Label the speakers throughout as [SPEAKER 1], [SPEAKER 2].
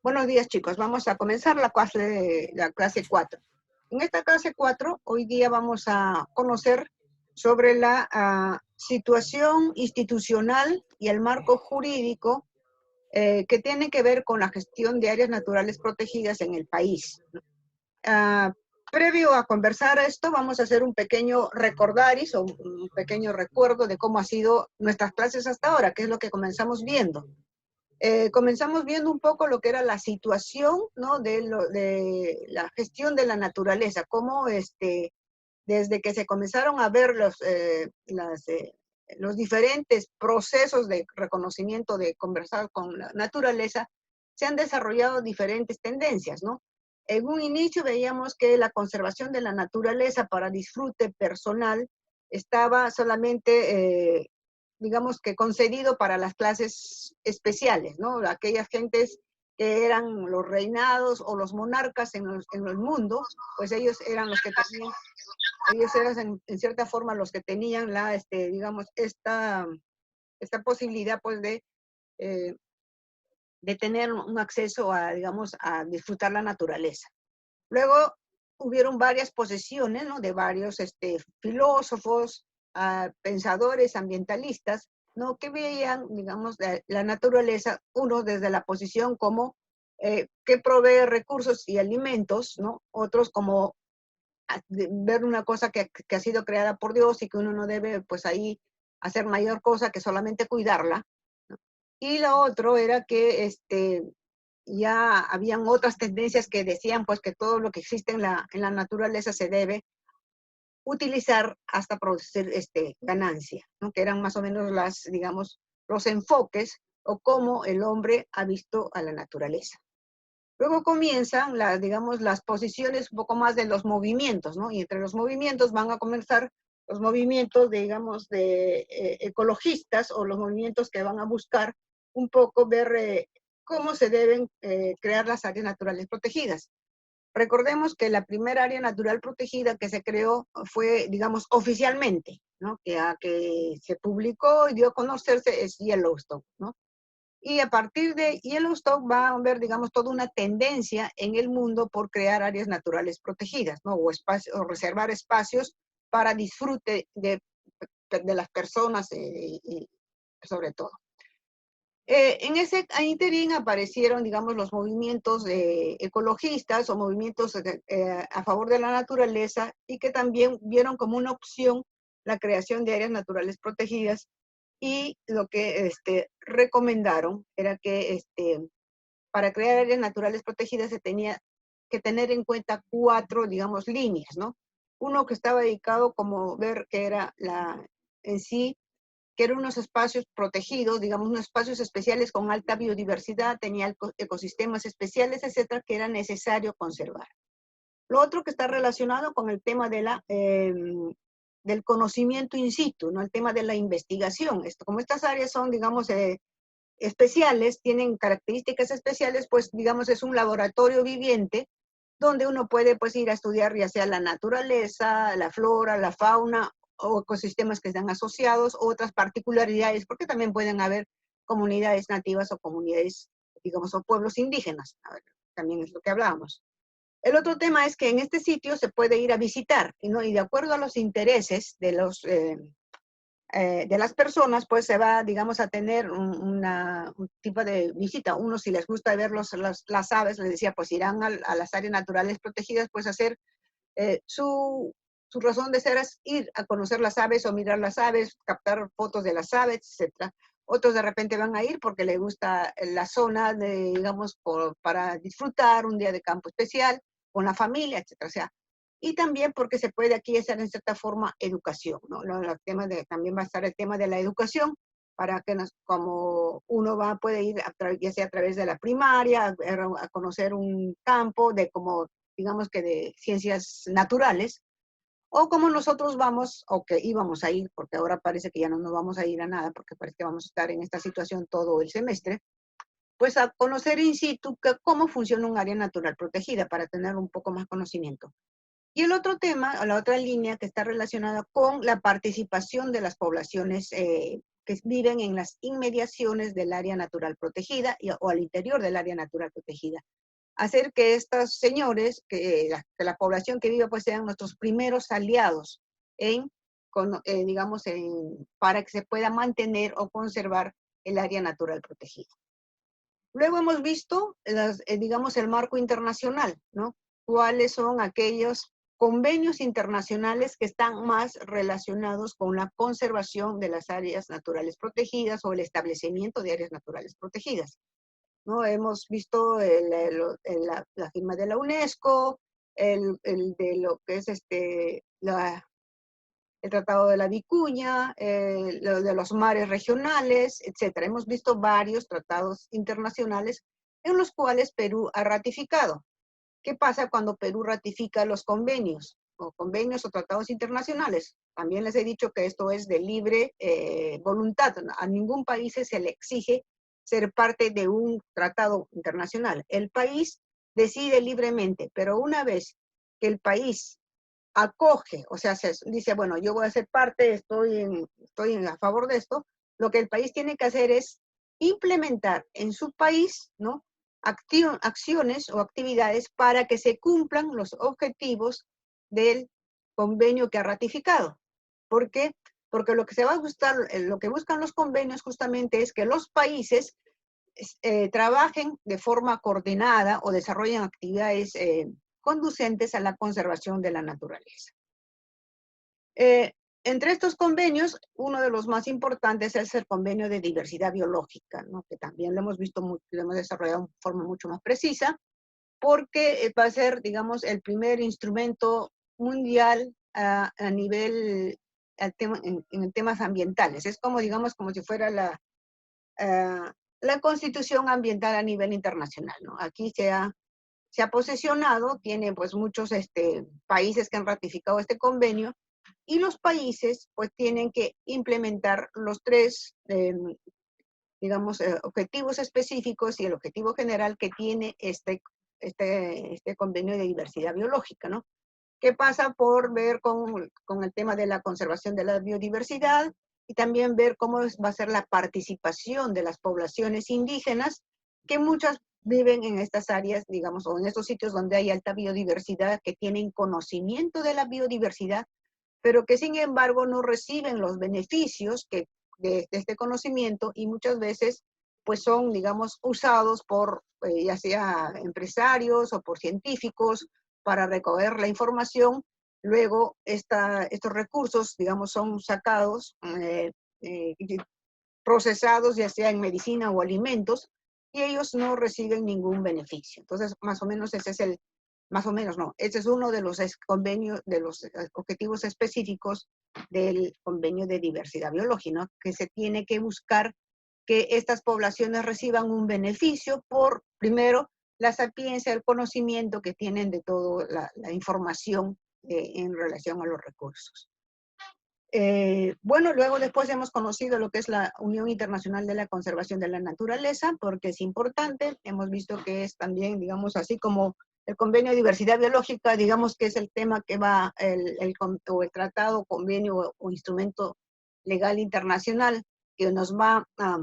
[SPEAKER 1] Buenos días, chicos. Vamos a comenzar la clase 4. En esta clase 4, hoy día vamos a conocer sobre la situación institucional y el marco jurídico que tiene que ver con la gestión de áreas naturales protegidas en el país. Ah, Previo a conversar esto, vamos a hacer un pequeño recordaris o un pequeño recuerdo de cómo ha sido nuestras clases hasta ahora, que es lo que comenzamos viendo. Comenzamos viendo un poco lo que era la situación, ¿no? de la gestión de la naturaleza, cómo desde que se comenzaron a ver los diferentes procesos de reconocimiento, de conversar con la naturaleza, se han desarrollado diferentes tendencias, ¿no? En un inicio veíamos que la conservación de la naturaleza para disfrute personal estaba solamente digamos que concedido para las clases especiales, ¿no? Aquellas gentes que eran los reinados o los monarcas en el mundo, pues ellos eran los que tenían, ellos eran en cierta forma los que tenían digamos, esta posibilidad, pues, eh, de tener un acceso a, digamos, a disfrutar la naturaleza. Luego hubieron varias posesiones, ¿no? De varios filósofos, pensadores ambientalistas, ¿no? Que veían, digamos, la naturaleza, uno desde la posición como que provee recursos y alimentos, ¿no? Otros como ver una cosa que ha sido creada por Dios y que uno no debe, pues ahí, hacer mayor cosa que solamente cuidarla, ¿no? Y lo otro era que ya habían otras tendencias que decían pues que todo lo que existe en la naturaleza se debe utilizar hasta producir ganancia, ¿no? Que eran más o menos digamos, los enfoques o cómo el hombre ha visto a la naturaleza. Luego comienzan digamos, las posiciones un poco más de los movimientos, ¿no? Y entre los movimientos van a comenzar los movimientos, digamos, de ecologistas o los movimientos que van a buscar un poco ver cómo se deben crear las áreas naturales protegidas. Recordemos que la primera área natural protegida que se creó fue, digamos, oficialmente, ¿no? Que se publicó y dio a conocerse es Yellowstone, ¿no? Y a partir de Yellowstone va a haber, digamos, toda una tendencia en el mundo por crear áreas naturales protegidas, ¿no? O reservar espacios para disfrute de las personas y sobre todo. En ese interín aparecieron, digamos, los movimientos ecologistas o movimientos a favor de la naturaleza y que también vieron como una opción la creación de áreas naturales protegidas y lo que recomendaron era que para crear áreas naturales protegidas se tenía que tener en cuenta 4, digamos, líneas, ¿no? Uno que estaba dedicado como ver que era en sí, que eran unos espacios protegidos, digamos, unos espacios especiales con alta biodiversidad, tenía ecosistemas especiales, etcétera, que era necesario conservar. Lo otro que está relacionado con el tema del conocimiento in situ, ¿no? El tema de la investigación. Como estas áreas son, digamos, especiales, tienen características especiales, pues, digamos, es un laboratorio viviente donde uno puede, pues, ir a estudiar ya sea la naturaleza, la flora, la fauna, o ecosistemas que están asociados, o otras particularidades, porque también pueden haber comunidades nativas o comunidades, digamos, o pueblos indígenas. A ver, también es lo que hablábamos. El otro tema es que en este sitio se puede ir a visitar, ¿no? Y de acuerdo a los intereses de las personas, pues se va, digamos, a tener un tipo de visita. Uno, si les gusta ver las aves, les decía, pues irán a las áreas naturales protegidas, pues hacer su razón de ser es ir a conocer las aves o mirar las aves, captar fotos de las aves, etcétera. Otros de repente van a ir porque les gusta la zona digamos, para disfrutar un día de campo especial con la familia, etcétera. O sea, y también porque se puede aquí hacer en cierta forma educación, ¿no? También va a estar el tema de la educación para que como uno puede ir ya sea a través de la primaria, a conocer un campo de como, digamos que de ciencias naturales, o como nosotros vamos, o que íbamos a ir, porque ahora parece que ya no nos vamos a ir a nada, porque parece que vamos a estar en esta situación todo el semestre, pues a conocer in situ cómo funciona un área natural protegida para tener un poco más conocimiento. Y el otro tema, o la otra línea que está relacionada con la participación de las poblaciones que viven en las inmediaciones del área natural protegida o al interior del área natural protegida. Hacer que estos señores, que la población que vive, pues sean nuestros primeros aliados digamos, para que se pueda mantener o conservar el área natural protegida. Luego hemos visto, digamos, el marco internacional, ¿no? ¿Cuáles son aquellos convenios internacionales que están más relacionados con la conservación de las áreas naturales protegidas o el establecimiento de áreas naturales protegidas? ¿No? Hemos visto la firma de la UNESCO, el de lo que es el Tratado de la Vicuña, lo de los mares regionales, etcétera. Hemos visto varios tratados internacionales en los cuales Perú ha ratificado. ¿Qué pasa cuando Perú ratifica los convenios o tratados internacionales? También les he dicho que esto es de libre voluntad. A ningún país se le exige ser parte de un tratado internacional. El país decide libremente, pero una vez que el país acoge, o sea, se dice, bueno, yo voy a ser parte, estoy a favor de esto, lo que el país tiene que hacer es implementar en su país, ¿no? Acciones o actividades para que se cumplan los objetivos del convenio que ha ratificado. ¿Por qué? Porque lo que se va a buscar, lo que buscan los convenios justamente es que los países trabajen de forma coordinada o desarrollen actividades conducentes a la conservación de la naturaleza. Entre estos convenios, uno de los más importantes es el convenio de diversidad biológica, ¿no? Que también lo hemos visto, lo hemos desarrollado de forma mucho más precisa, porque va a ser, digamos, el primer instrumento mundial a nivel, en temas ambientales. Es como, digamos, como si fuera la constitución ambiental a nivel internacional, ¿no? Aquí se ha posicionado, tiene pues muchos países que han ratificado este convenio, y los países pues tienen que implementar los tres, digamos, objetivos específicos y el objetivo general que tiene este convenio de diversidad biológica, ¿no? ¿Qué pasa por ver con el tema de la conservación de la biodiversidad y también ver cómo va a ser la participación de las poblaciones indígenas, que muchas viven en estas áreas, digamos, o en estos sitios donde hay alta biodiversidad, que tienen conocimiento de la biodiversidad, pero que sin embargo no reciben los beneficios de este conocimiento, y muchas veces pues son, digamos, usados por ya sea empresarios o por científicos para recoger la información. Luego estos recursos, digamos, son sacados, procesados ya sea en medicina o alimentos, y ellos no reciben ningún beneficio. Entonces, más o menos ese es más o menos no, ese es uno de los convenios, de los objetivos específicos del convenio de diversidad biológica, ¿no? Que se tiene que buscar que estas poblaciones reciban un beneficio por, primero, la sapiencia, el conocimiento que tienen de toda la información en relación a los recursos. Bueno, luego después hemos conocido lo que es la Unión Internacional de la Conservación de la Naturaleza, porque es importante. Hemos visto que es también, digamos, así como el convenio de diversidad biológica, digamos que es el tema que va, el tratado, convenio o instrumento legal internacional que nos va a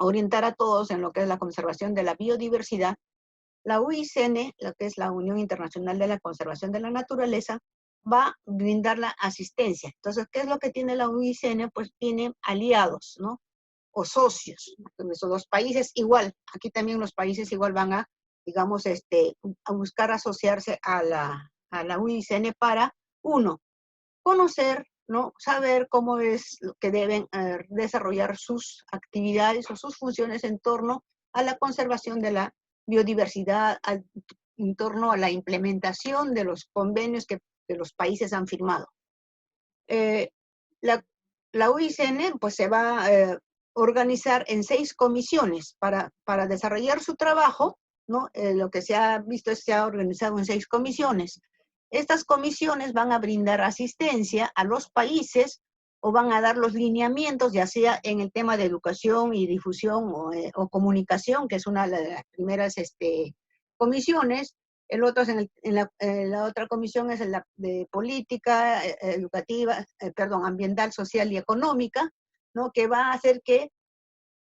[SPEAKER 1] orientar a todos en lo que es la conservación de la biodiversidad. La UICN, lo que es la Unión Internacional de la Conservación de la Naturaleza, va a brindar la asistencia. Entonces, ¿qué es lo que tiene la UICN? Pues tiene aliados, ¿no? O socios. Entonces, los países igual, aquí también los países igual van a, digamos, a buscar asociarse a la UICN para, uno, conocer, ¿no? Saber cómo es lo que deben desarrollar sus actividades o sus funciones en torno a la conservación de la biodiversidad, en torno a la implementación de los convenios que los países han firmado. La UICN pues se va a organizar en 6 comisiones para desarrollar su trabajo, ¿no? Lo que se ha visto es que se ha organizado en 6 comisiones. Estas comisiones van a brindar asistencia a los países o van a dar los lineamientos, ya sea en el tema de educación y difusión o comunicación, que es una de las primeras comisiones. El otro es la otra comisión es la de política educativa, ambiental, social y económica. ¿no? Que va a hacer que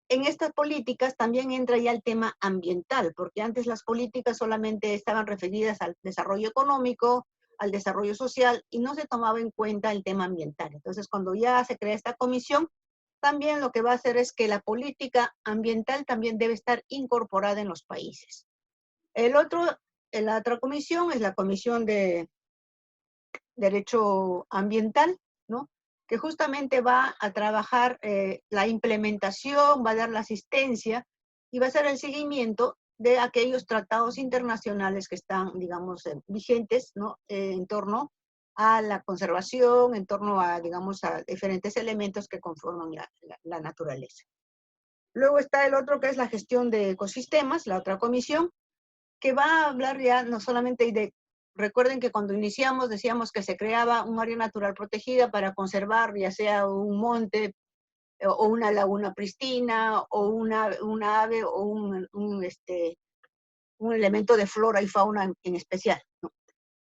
[SPEAKER 1] en estas políticas también entra ya el tema ambiental, porque antes las políticas solamente estaban referidas al desarrollo económico, al desarrollo social, y no se tomaba en cuenta el tema ambiental. Entonces, cuando ya se crea esta comisión, también lo que va a hacer es que la política ambiental también debe estar incorporada en los países. La otra comisión es la Comisión de Derecho Ambiental, ¿no? Que justamente va a trabajar la implementación, va a dar la asistencia y va a hacer el seguimiento de aquellos tratados internacionales que están, digamos, vigentes, ¿no? En torno a la conservación, en torno a, digamos, a diferentes elementos que conforman la naturaleza. Luego está el otro que es la gestión de ecosistemas, la otra comisión, que va a hablar ya no solamente de, recuerden que cuando iniciamos decíamos que se creaba un área natural protegida para conservar ya sea un monte o una laguna pristina o una ave o un elemento de flora y fauna en especial, ¿no?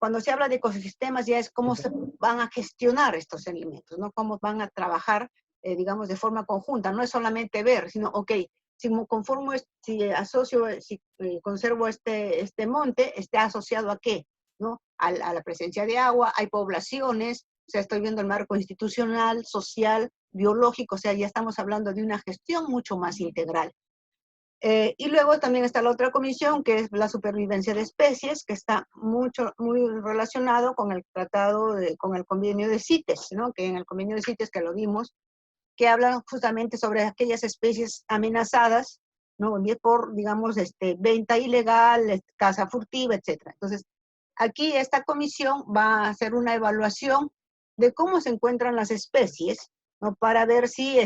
[SPEAKER 1] Cuando se habla de ecosistemas ya es cómo se van a gestionar estos elementos, ¿no? Cómo van a trabajar, digamos, de forma conjunta. No es solamente ver, sino, ok, si conformo, si asocio, si conservo este monte, ¿está asociado a qué? ¿No? A la presencia de agua, hay poblaciones, o sea, estoy viendo el marco institucional, social, biológico, o sea, ya estamos hablando de una gestión mucho más integral. Y luego también está la otra comisión, que es la supervivencia de especies, que está muy relacionado con el tratado, con el convenio de CITES, ¿no? Que en el convenio de CITES que lo vimos, que hablan justamente sobre aquellas especies amenazadas, ¿no? Por, digamos, venta ilegal, caza furtiva, etc. Entonces, aquí esta comisión va a hacer una evaluación de cómo se encuentran las especies, ¿no? Para ver si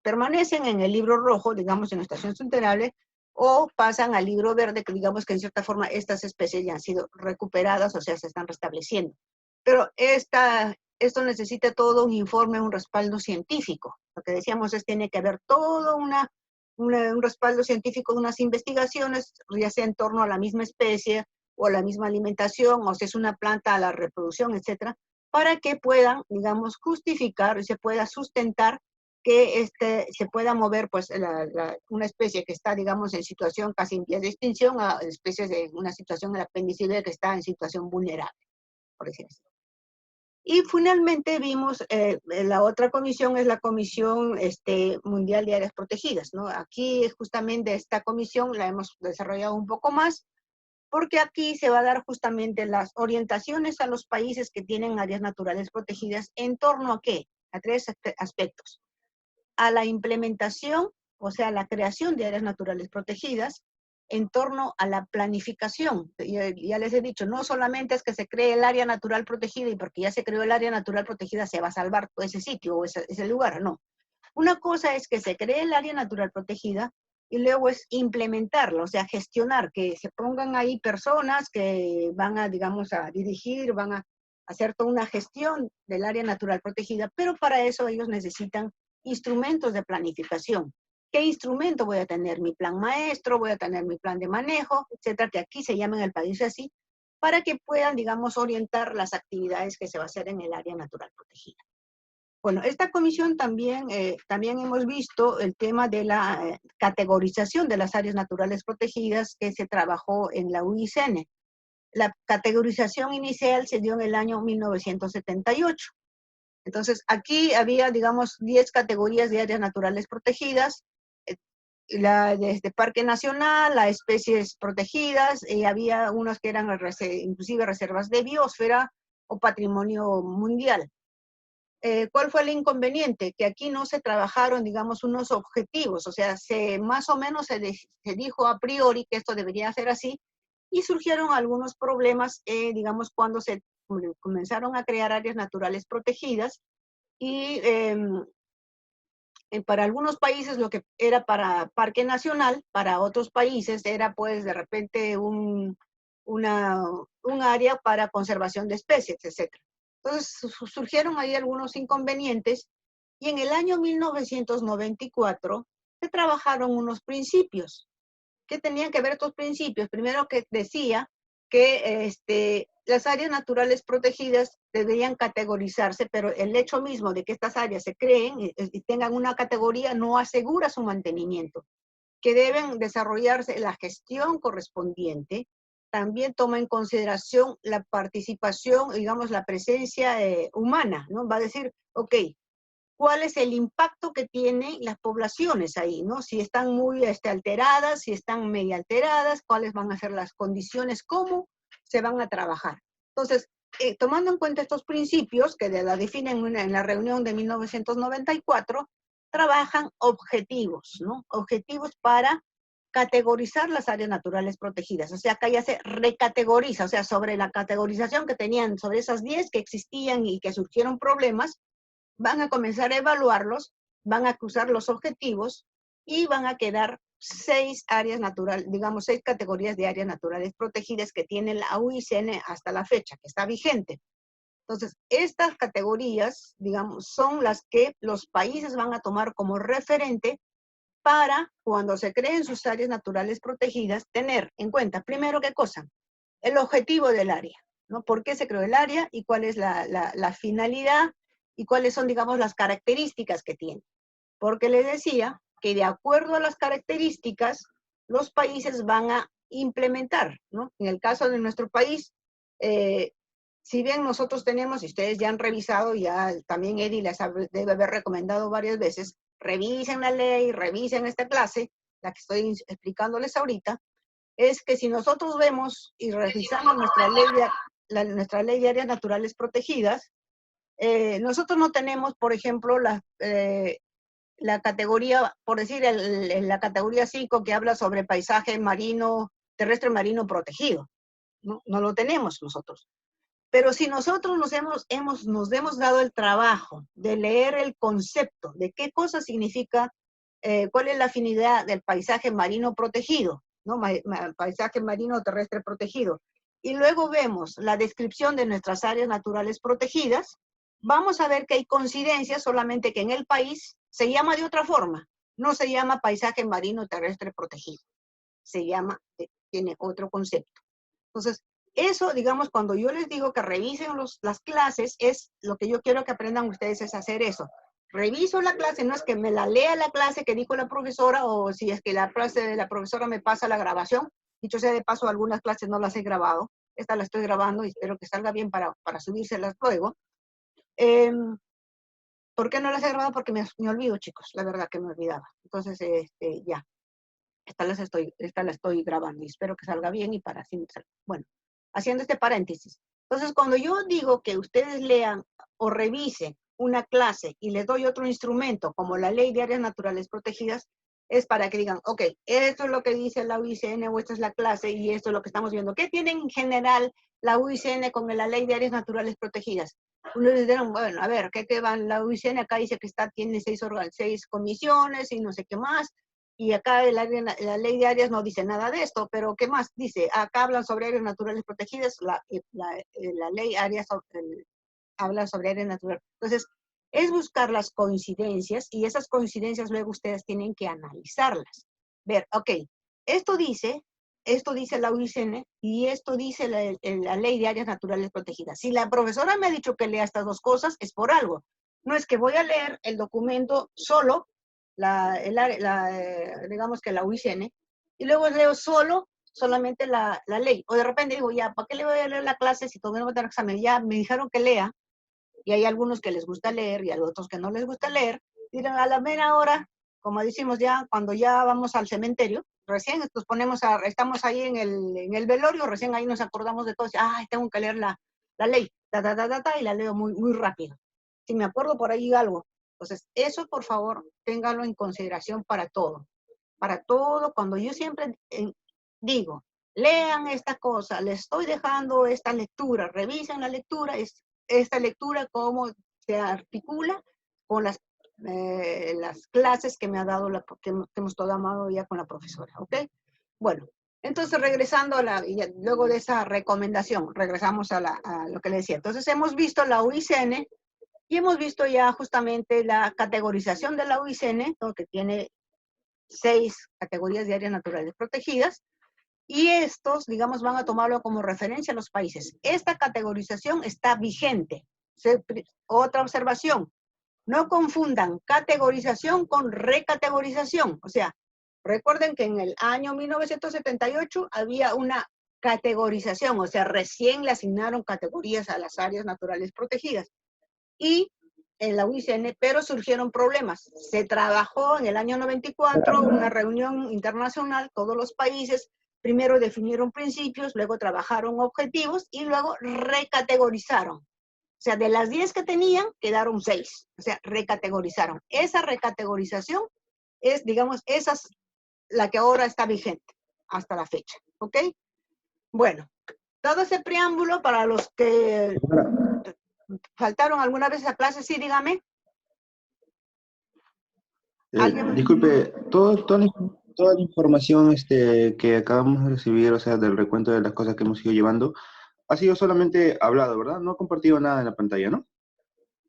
[SPEAKER 1] permanecen en el libro rojo, digamos, en la estación sustentable, o pasan al libro verde, que digamos que en cierta forma estas especies ya han sido recuperadas, o sea, se están restableciendo. Pero esto necesita todo un informe, un respaldo científico. Lo que decíamos es tiene que haber todo un respaldo científico, unas investigaciones, ya sea en torno a la misma especie o a la misma alimentación, o si es una planta a la reproducción, etcétera, para que puedan, digamos, justificar y se pueda sustentar que se pueda mover pues una especie que está, digamos, en situación casi en vías de extinción a especies de una situación en apendicitis que está en situación vulnerable, por decir así. Y finalmente vimos, la otra comisión es la Comisión Mundial de Áreas Protegidas, ¿no? Aquí justamente esta comisión la hemos desarrollado un poco más, porque aquí se va a dar justamente las orientaciones a los países que tienen áreas naturales protegidas en torno a ¿qué? A tres aspectos: a la implementación, o sea, la creación de áreas naturales protegidas, en torno a la planificación. Ya les he dicho, no solamente es que se cree el área natural protegida y porque ya se creó el área natural protegida se va a salvar todo ese sitio o ese lugar, no. Una cosa es que se cree el área natural protegida y luego es implementarla, o sea, gestionar, que se pongan ahí personas que van a, digamos, a dirigir, van a hacer toda una gestión del área natural protegida, pero para eso ellos necesitan instrumentos de planificación. ¿Qué instrumento voy a tener? Mi plan maestro, voy a tener mi plan de manejo, etcétera, que aquí se llama en el país así, para que puedan, digamos, orientar las actividades que se va a hacer en el área natural protegida. Bueno, esta comisión también hemos visto el tema de la categorización de las áreas naturales protegidas que se trabajó en la UICN. La categorización inicial se dio en el año 1978. Entonces, aquí había, digamos, 10 categorías de áreas naturales protegidas, desde Parque Nacional a especies protegidas, y había unas que eran inclusive reservas de biosfera o patrimonio mundial. ¿Cuál fue el inconveniente? Que aquí no se trabajaron, digamos, unos objetivos, o sea, más o menos se dijo a priori que esto debería ser así, y surgieron algunos problemas, digamos, cuando se comenzaron a crear áreas naturales protegidas, y para algunos países lo que era para Parque Nacional, para otros países era pues de repente un área para conservación de especies, etc. Entonces surgieron ahí algunos inconvenientes y en el año 1994 se trabajaron unos principios. ¿Qué tenían que ver estos principios? Primero que decía que las áreas naturales protegidas deberían categorizarse, pero el hecho mismo de que estas áreas se creen y tengan una categoría no asegura su mantenimiento, que deben desarrollarse la gestión correspondiente. También toma en consideración la participación, digamos, la presencia humana, ¿no? Va a decir, ok, ¿cuál es el impacto que tienen las poblaciones ahí, ¿no? Si están muy alteradas, si están medio alteradas, cuáles van a ser las condiciones, cómo se van a trabajar. Entonces, tomando en cuenta estos principios, que la definen en la reunión de 1994, trabajan objetivos, ¿no? Objetivos para categorizar las áreas naturales protegidas. O sea, acá ya se recategoriza, o sea, sobre la categorización que tenían, sobre esas 10 que existían y que surgieron problemas, van a comenzar a evaluarlos, van a cruzar los objetivos y van a quedar 6 áreas naturales, digamos 6 categorías de áreas naturales protegidas que tiene la UICN hasta la fecha, que está vigente. Entonces, estas categorías, digamos, son las que los países van a tomar como referente para, cuando se creen sus áreas naturales protegidas, tener en cuenta, primero, ¿qué cosa? El objetivo del área, ¿no? ¿Por qué se creó el área y cuál es la finalidad y cuáles son, digamos, las características que tiene? Porque les decía que de acuerdo a las características, los países van a implementar, ¿no? En el caso de nuestro país, si bien nosotros tenemos, y ustedes ya han revisado, ya también Eddie les debe haber recomendado varias veces, revisen la ley, revisen esta clase, la que estoy explicándoles ahorita, es que si nosotros vemos y revisamos nuestra ley de áreas naturales protegidas, nosotros no tenemos, por ejemplo, la categoría, por decir, la categoría 5 que habla sobre paisaje marino, terrestre marino protegido. No lo tenemos nosotros. Pero si nosotros nos hemos dado el trabajo de leer el concepto de qué cosa significa, cuál es la afinidad del paisaje marino protegido, ¿no? Paisaje marino terrestre protegido, y luego vemos la descripción de nuestras áreas naturales protegidas, vamos a ver que hay coincidencias, solamente que en el país se llama de otra forma, no se llama paisaje marino terrestre protegido, se llama, tiene otro concepto. Entonces, eso, digamos, cuando yo les digo que revisen las clases, es lo que yo quiero que aprendan ustedes es hacer eso. Reviso la clase, no es que me la lea la clase que dijo la profesora, o si es que la clase de la profesora me pasa la grabación. Dicho sea de paso, algunas clases no las he grabado. Esta la estoy grabando y espero que salga bien para subírselas luego. ¿Por qué no las he grabado? Porque me olvido, chicos, la verdad que me olvidaba. Entonces, ya, esta la estoy grabando y espero que salga bien y para así, bueno, haciendo este paréntesis. Entonces, cuando yo digo que ustedes lean o revisen una clase y les doy otro instrumento, como la Ley de Áreas Naturales Protegidas, es para que digan, ok, esto es lo que dice la UICN o esta es la clase y esto es lo que estamos viendo. ¿Qué tiene en general la UICN con la Ley de Áreas Naturales Protegidas? Unos dijeron, bueno, a ver, ¿qué van? La UICN acá dice que tiene 6 comisiones y no sé qué más. Y acá la ley de áreas no dice nada de esto, pero ¿qué más dice? Acá hablan sobre áreas naturales protegidas, la ley áreas habla sobre áreas naturales. Entonces, es buscar las coincidencias y esas coincidencias luego ustedes tienen que analizarlas. Ver, ok, esto dice la UICN y esto dice la ley de áreas naturales protegidas. Si la profesora me ha dicho que lea estas dos cosas, es por algo. No es que voy a leer el documento solo, digamos que la UICN, y luego leo solamente la ley. O de repente digo, ya, ¿para qué le voy a leer la clase si todavía no voy a tener examen? Ya me dijeron que lea, y hay algunos que les gusta leer y hay otros que no les gusta leer. Dirán, a la mera hora, como decimos ya, cuando ya vamos al cementerio, recién nos estamos ahí en el velorio, recién ahí nos acordamos de todo, ay, tengo que leer la ley, y la leo muy, muy rápido. Si me acuerdo por ahí algo. Entonces, eso por favor, téngalo en consideración para todo. Para todo, cuando yo siempre digo, lean esta cosa, les estoy dejando esta lectura, revisen la lectura, esta lectura cómo se articula con las clases que me ha dado, que hemos tomado ya con la profesora, ¿ok? Bueno, entonces regresando luego de esa recomendación, regresamos a lo que le decía. Entonces hemos visto la UICN y hemos visto ya justamente la categorización de la UICN, ¿no? Que tiene 6 categorías de áreas naturales protegidas. y estos, digamos, van a tomarlo como referencia a los países. Esta categorización está vigente. Otra observación, no confundan categorización con recategorización. O sea, recuerden que en el año 1978 había una categorización, o sea, recién le asignaron categorías a las áreas naturales protegidas. Y en la UICN, pero surgieron problemas. Se trabajó en el año 94 una reunión internacional, todos los países primero definieron principios, luego trabajaron objetivos y luego recategorizaron. O sea, de las 10 que tenían, quedaron 6. O sea, recategorizaron. Esa recategorización es, digamos, esa es la que ahora está vigente hasta la fecha. ¿Ok? Bueno, dado ese preámbulo, para los que faltaron alguna vez a clase, sí, dígame.
[SPEAKER 2] Disculpe, toda la información que acabamos de recibir, o sea, del recuento de las cosas que hemos ido llevando, ha sido solamente hablado, ¿verdad? No ha compartido nada en la pantalla, ¿no?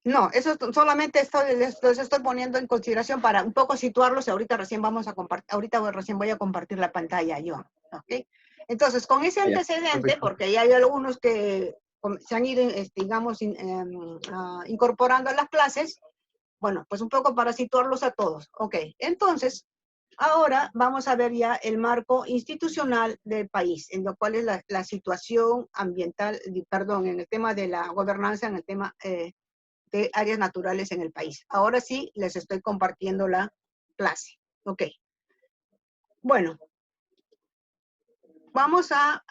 [SPEAKER 1] No, eso solamente les estoy poniendo en consideración para un poco situarlos y ahorita recién vamos a compartir, ahorita recién voy a compartir la pantalla yo, ¿ok? Entonces, con ese
[SPEAKER 2] Ya,
[SPEAKER 1] antecedente,
[SPEAKER 2] perfecto.
[SPEAKER 1] porque ya hay algunos que se han ido, digamos, incorporando a las clases, bueno, pues un poco para situarlos a todos, ¿ok? Entonces, ahora vamos a ver ya el marco institucional del país, en lo cual es la situación ambiental, perdón, en el tema de la gobernanza, en el tema de áreas naturales en el país. Ahora sí, les estoy compartiendo la clase. Ok. Bueno, vamos a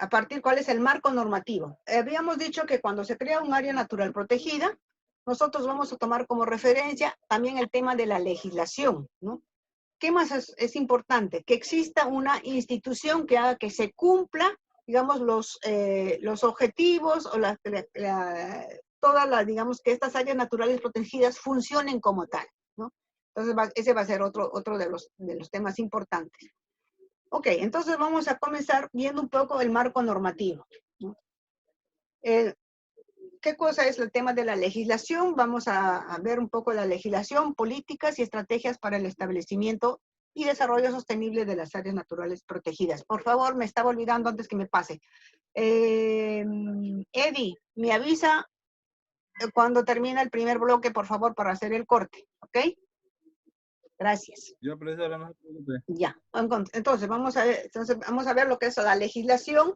[SPEAKER 1] partir cuál es el marco normativo. Habíamos dicho que cuando se crea un área natural protegida, nosotros vamos a tomar como referencia también el tema de la legislación, ¿no? ¿Qué más es importante? Que exista una institución que haga que se cumpla, digamos, los objetivos o todas las, digamos, que estas áreas naturales protegidas funcionen como tal, ¿no? Entonces, ese va a ser otro de los temas importantes. Ok, entonces vamos a comenzar viendo un poco el marco normativo, ¿no? ¿Qué cosa es el tema de la legislación? Vamos a ver un poco la legislación, políticas y estrategias para el establecimiento y desarrollo sostenible de las áreas naturales protegidas. Por favor, me estaba olvidando antes que me pase. Eddie, me avisa cuando termina el primer bloque, por favor, para hacer el corte, ¿ok? Gracias.
[SPEAKER 3] Yo, profesora, no se preocupe.
[SPEAKER 1] Ya, entonces vamos a ver lo que es la legislación,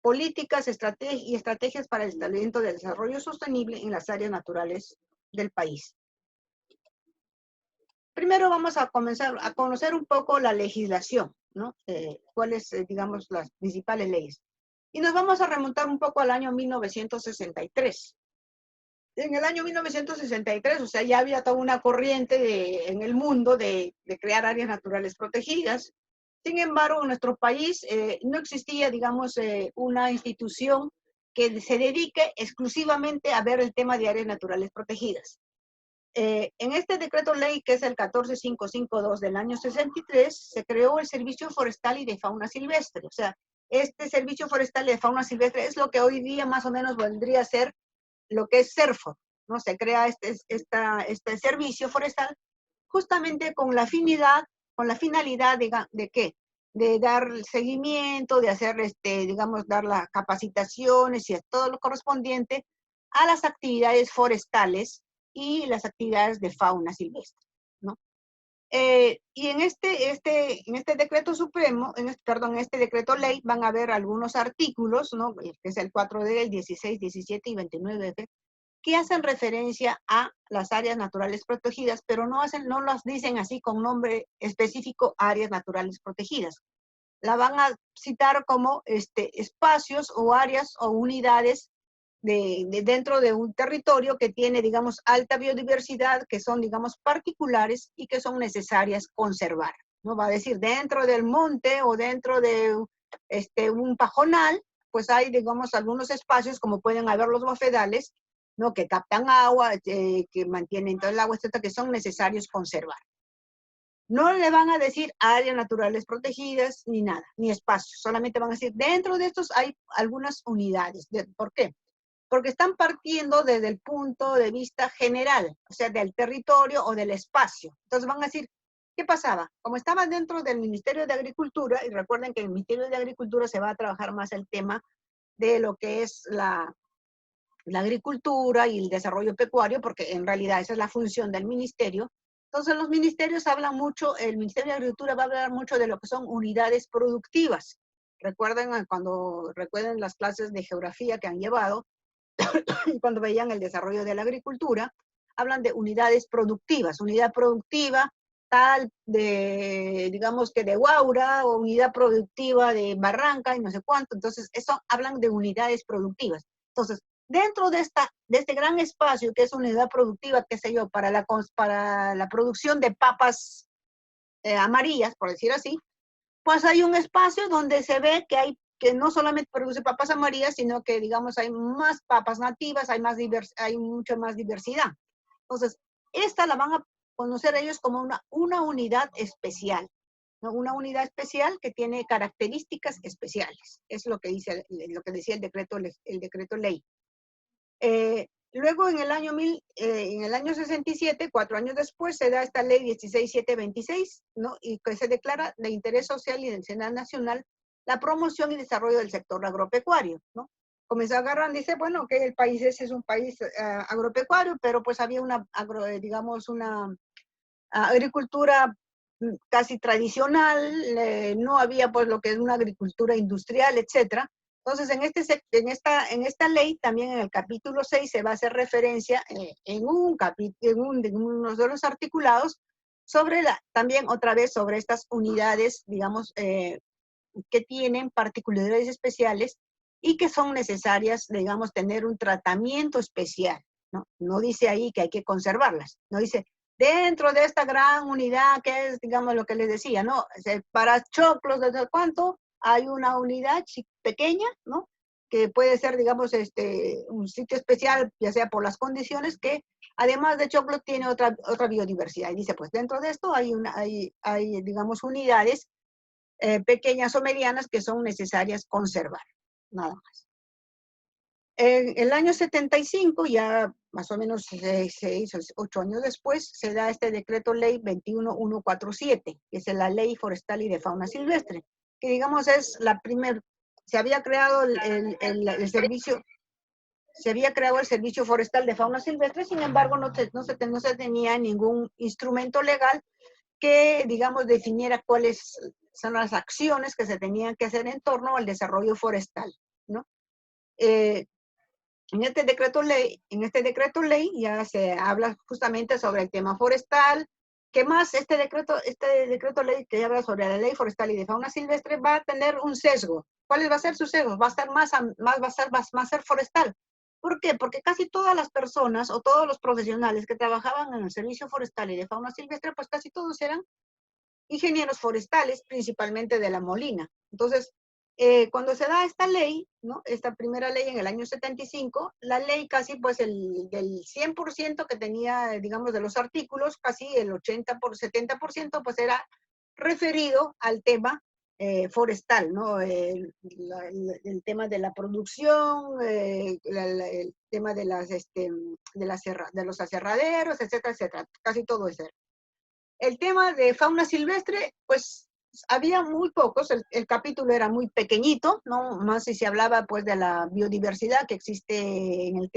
[SPEAKER 1] políticas y estrategias para el establecimiento del desarrollo sostenible en las áreas naturales del país. Primero vamos a comenzar a conocer un poco la legislación, ¿no? Cuáles, digamos, las principales leyes. Y nos vamos a remontar un poco al año 1963. En el año 1963, o sea, ya había toda una corriente en el mundo de crear áreas naturales protegidas. Sin embargo, en nuestro país no existía, digamos, una institución que se dedique exclusivamente a ver el tema de áreas naturales protegidas. En este decreto ley, que es el 14552 del año 63, se creó el Servicio Forestal y de Fauna Silvestre. O sea, este Servicio Forestal y de Fauna Silvestre es lo que hoy día más o menos vendría a ser lo que es CERFO, ¿no? Se crea este servicio forestal justamente con la finalidad de ¿qué? De dar seguimiento, de hacer, digamos, dar las capacitaciones y todo lo correspondiente a las actividades forestales y las actividades de fauna silvestre, ¿no? Y en este decreto supremo, en este decreto ley, van a haber algunos artículos, ¿no? Que es el 4D, el 16, 17 y 29F, que hacen referencia a las áreas naturales protegidas, pero no las dicen así con nombre específico áreas naturales protegidas. La van a citar como espacios o áreas o unidades dentro de un territorio que tiene, digamos, alta biodiversidad, que son, digamos, particulares y que son necesarias conservar, ¿no? Va a decir, dentro del monte o dentro de un pajonal, pues hay, digamos, algunos espacios, como pueden haber los bofedales, ¿no? Que captan agua, que mantienen todo el agua, etcétera, que son necesarios conservar. No le van a decir áreas naturales protegidas ni nada, ni espacios, solamente van a decir, dentro de estos hay algunas unidades. ¿Por qué? Porque están partiendo desde el punto de vista general, o sea, del territorio o del espacio. Entonces van a decir, ¿qué pasaba? Como estaba dentro del Ministerio de Agricultura, y recuerden que en el Ministerio de Agricultura se va a trabajar más el tema de lo que es la agricultura y el desarrollo pecuario, porque en realidad esa es la función del ministerio. Entonces los ministerios hablan mucho, el Ministerio de Agricultura va a hablar mucho de lo que son unidades productivas. Recuerden las clases de geografía que han llevado, cuando veían el desarrollo de la agricultura, hablan de unidades productivas, unidad productiva tal de, digamos que de Guaura, o unidad productiva de Barranca y no sé cuánto. Entonces, eso hablan de unidades productivas. Entonces, dentro de este gran espacio que es unidad productiva, qué sé yo, para la producción de papas amarillas, por decir así, pues hay un espacio donde se ve que no solamente produce papas amarillas, sino que, digamos, hay más papas nativas, hay mucha más diversidad. Entonces, esta la van a conocer ellos como una unidad especial, ¿no? Una unidad especial que tiene características especiales. Es lo que lo que decía el decreto ley. Luego, en el año 67, 4 años después, se da esta ley 16726, ¿no? Y que se declara de interés social y de necesidad nacional la promoción y desarrollo del sector agropecuario, ¿no? Comenzó a agarrar, dice, bueno, que el país ese es un país agropecuario, pero pues había digamos, una agricultura casi tradicional, no había pues lo que es una agricultura industrial, etcétera. Entonces, en esta ley, también en el capítulo 6, se va a hacer referencia en uno de los articulados también otra vez sobre estas unidades, digamos, que tienen particularidades especiales y que son necesarias, digamos, tener un tratamiento especial, ¿no? No dice ahí que hay que conservarlas, no dice, dentro de esta gran unidad que es, digamos, lo que les decía, ¿no? Para choclos, ¿desde cuánto? Hay una unidad pequeña, ¿no? Que puede ser, digamos, un sitio especial, ya sea por las condiciones, que además de choclo tiene otra biodiversidad. Y dice, pues dentro de esto hay digamos, unidades pequeñas o medianas que son necesarias conservar, nada más. En el año 75, ya más o menos 8 años después, se da este decreto ley 21147, que es la ley forestal y de fauna silvestre, que digamos es se había creado el servicio, forestal de fauna silvestre. Sin embargo, no se tenía ningún instrumento legal que, digamos, definiera cuáles son las acciones que se tenían que hacer en torno al desarrollo forestal, ¿no? En este decreto ley ya se habla justamente sobre el tema forestal. ¿Qué más? Este decreto ley que habla sobre la ley forestal y de fauna silvestre va a tener un sesgo. ¿Cuál va a ser su sesgo? Va a estar va a ser forestal. ¿Por qué? Porque casi todas las personas o todos los profesionales que trabajaban en el servicio forestal y de fauna silvestre, pues casi todos eran ingenieros forestales, principalmente de La Molina. Entonces, cuando se da esta ley, ¿no? Esta primera ley en el año 75, la ley casi pues del 100% que tenía, digamos, de los artículos, casi el 70% pues era referido al tema forestal, ¿no? El tema de la producción, el tema de los aserraderos, etcétera, etcétera. Casi todo eso. El tema de fauna silvestre, pues había muy pocos, el capítulo era muy pequeñito, ¿no? Más si se hablaba pues de la biodiversidad que existe en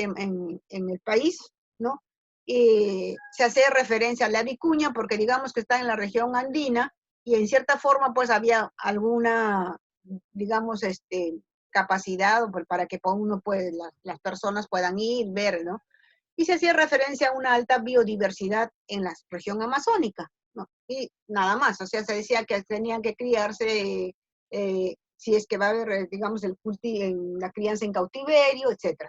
[SPEAKER 1] el país, ¿no? Y se hace referencia a la vicuña porque digamos que está en la región andina y en cierta forma pues había alguna, digamos, capacidad para que las personas puedan ir, ver, ¿no? Y se hacía referencia a una alta biodiversidad en la región amazónica, ¿no? Y nada más, o sea, se decía que tenían que criarse, si es que va a haber, digamos, la crianza en cautiverio, etc.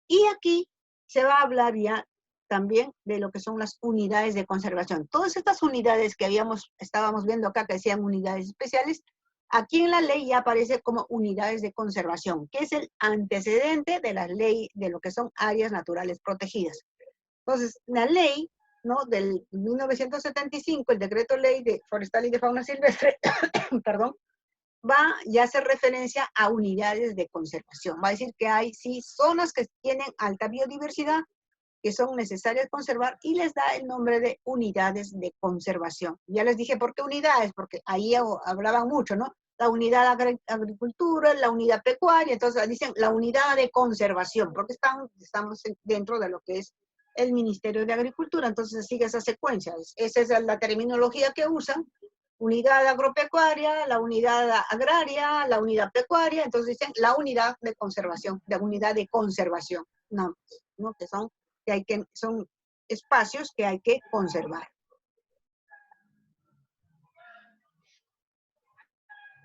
[SPEAKER 1] Y aquí se va a hablar ya también de lo que son las unidades de conservación. Todas estas unidades que estábamos viendo acá, que decían unidades especiales, aquí en la ley ya aparece como unidades de conservación, que es el antecedente de la ley de lo que son áreas naturales protegidas. Entonces, la ley, ¿no? Del 1975, el decreto ley de forestal y de fauna silvestre, perdón, va ya a hacer referencia a unidades de conservación. Va a decir que hay sí zonas que tienen alta biodiversidad que son necesarias conservar y les da el nombre de unidades de conservación. Ya les dije por qué unidades, porque ahí hablaban mucho, ¿no? La unidad agricultura, la unidad pecuaria, entonces dicen la unidad de conservación, porque estamos dentro de lo que es el Ministerio de Agricultura, entonces sigue esa secuencia. Esa es la terminología que usan: unidad agropecuaria, la unidad agraria, la unidad pecuaria, entonces dicen la unidad de conservación, la unidad de conservación, no, ¿no? Son espacios que hay que conservar.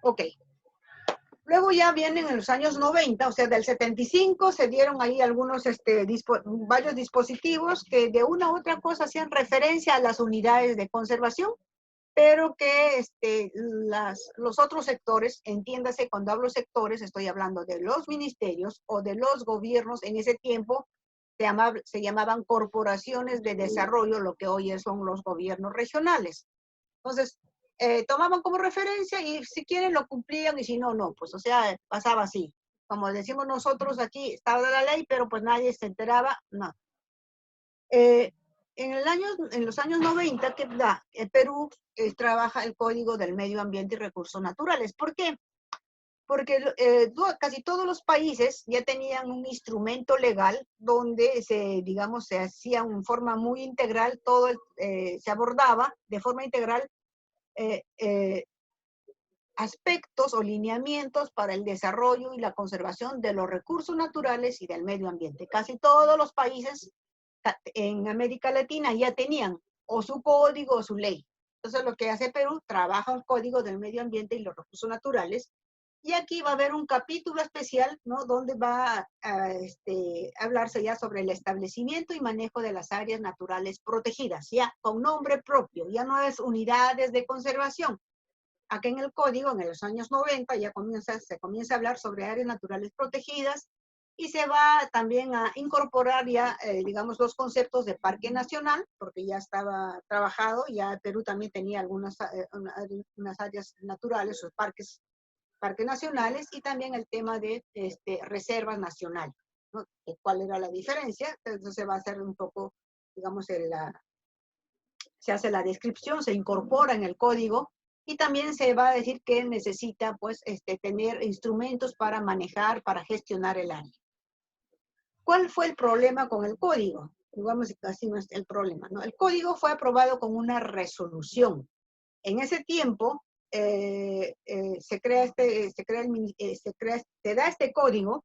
[SPEAKER 1] Ok. Luego ya vienen en los años 90, o sea, del 75 se dieron ahí algunos, varios dispositivos que de una u otra cosa hacían referencia a las unidades de conservación, pero que los otros sectores, entiéndase, cuando hablo sectores, estoy hablando de los ministerios o de los gobiernos. En ese tiempo se llamaban corporaciones de desarrollo, lo que hoy son los gobiernos regionales. Entonces, tomaban como referencia y si quieren lo cumplían y si no, no. Pues o sea, pasaba así. Como decimos nosotros aquí, estaba la ley, pero pues nadie se enteraba, no. En los años 90, Perú trabaja el Código del Medio Ambiente y Recursos Naturales. ¿Por qué? Porque casi todos los países ya tenían un instrumento legal donde digamos, se hacía en forma muy integral, se abordaba de forma integral aspectos o lineamientos para el desarrollo y la conservación de los recursos naturales y del medio ambiente. Casi todos los países en América Latina ya tenían o su código o su ley. Entonces lo que hace Perú, trabaja un código del medio ambiente y los recursos naturales, y aquí va a haber un capítulo especial, ¿no? Donde va a hablarse ya sobre el establecimiento y manejo de las áreas naturales protegidas, ya con nombre propio, ya no es unidades de conservación. Aquí en el código, en los años 90, ya se comienza a hablar sobre áreas naturales protegidas, y se va también a incorporar ya, digamos, los conceptos de parque nacional, porque ya estaba trabajado, ya Perú también tenía unas áreas naturales, o parques nacionales, y también el tema de reservas nacionales, ¿no? ¿Cuál era la diferencia? Entonces se va a hacer un poco, digamos, se hace la descripción, se incorpora en el código, y también se va a decir que necesita, pues, tener instrumentos para manejar, para gestionar el área. ¿Cuál fue el problema con el código? Digamos, casi no es el problema, ¿no? El código fue aprobado con una resolución. En ese tiempo, se da este código,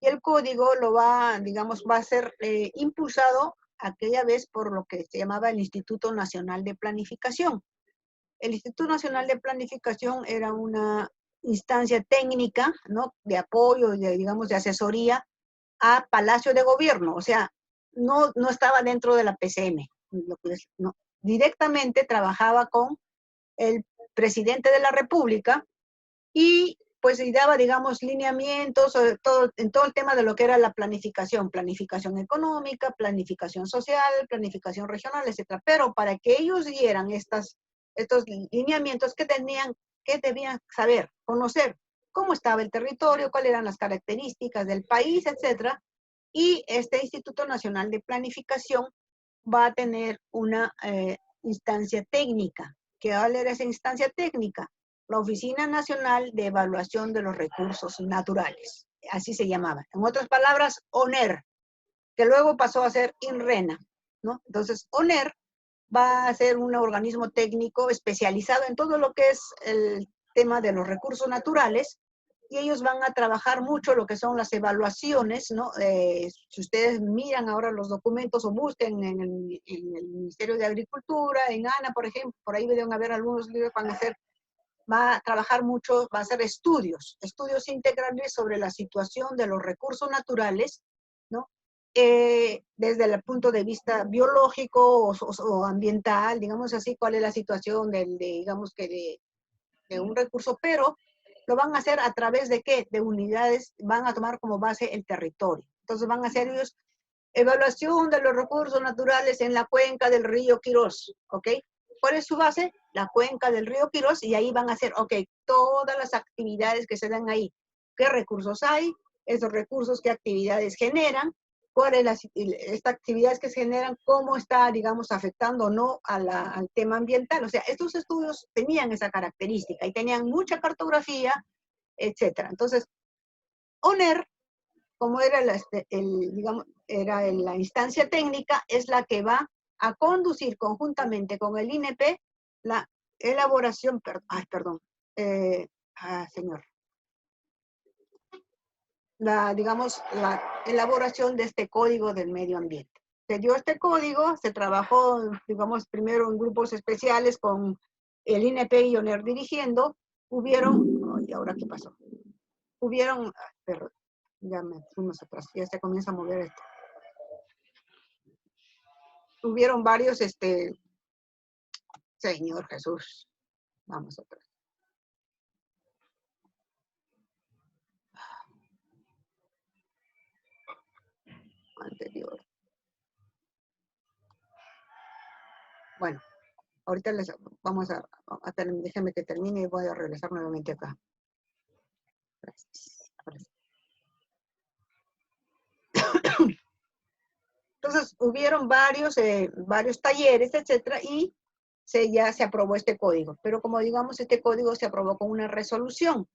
[SPEAKER 1] y el código va a ser impulsado aquella vez por lo que se llamaba el Instituto Nacional de Planificación. El Instituto Nacional de Planificación era una instancia técnica, ¿no? De apoyo, digamos, de asesoría a Palacio de Gobierno, o sea, no estaba dentro de la PCM, no. Directamente trabajaba con el presidente de la República, y pues y daba, digamos, lineamientos en todo el tema de lo que era la planificación económica, planificación social, planificación regional, etcétera. Pero para que ellos dieran estos lineamientos, que debían saber, conocer cómo estaba el territorio, cuáles eran las características del país, etcétera. Y este Instituto Nacional de Planificación va a tener una instancia técnica. ¿Qué va a leer esa instancia técnica? La Oficina Nacional de Evaluación de los Recursos Naturales. Así se llamaba. En otras palabras, ONER, que luego pasó a ser INRENA, ¿no? Entonces, ONER va a ser un organismo técnico especializado en todo lo que es el tema de los recursos naturales, y ellos van a trabajar mucho lo que son las evaluaciones, ¿no? Si ustedes miran ahora los documentos o busquen en el Ministerio de Agricultura, en ANA, por ejemplo, por ahí deben haber algunos libros que va a trabajar mucho, va a hacer estudios integrales sobre la situación de los recursos naturales, ¿no? Desde el punto de vista biológico o ambiental, digamos así, cuál es la situación digamos que de un recurso, pero lo van a hacer a través de ¿qué? De unidades, van a tomar como base el territorio. Entonces van a hacer ellos evaluación de los recursos naturales en la cuenca del río Quirós, ¿ok? ¿Cuál es su base? La cuenca del río Quirós, y ahí van a hacer, ok, todas las actividades que se dan ahí. ¿Qué recursos hay? Esos recursos, ¿qué actividades generan? cuáles estas actividades que se generan, cómo está, digamos, afectando o no al tema ambiental. O sea, estos estudios tenían esa característica y tenían mucha cartografía, etcétera. Entonces, ONER, como era digamos, era la instancia técnica, es la que va a conducir conjuntamente con el INP la elaboración, señor, digamos, la elaboración de este código del medio ambiente. Se dio este código, se trabajó, digamos, primero en grupos especiales con el INP y ONER dirigiendo. ¿Y ahora qué pasó? Perdón, ya me fuimos atrás, ya se comienza a mover esto. Hubieron varios, Señor Jesús, vamos atrás. Anterior. Bueno, ahorita les vamos a déjenme que termine y voy a regresar nuevamente acá. Gracias. Entonces, hubieron varios talleres, etcétera, y ya se aprobó este código. Pero como digamos, este código se aprobó con una resolución.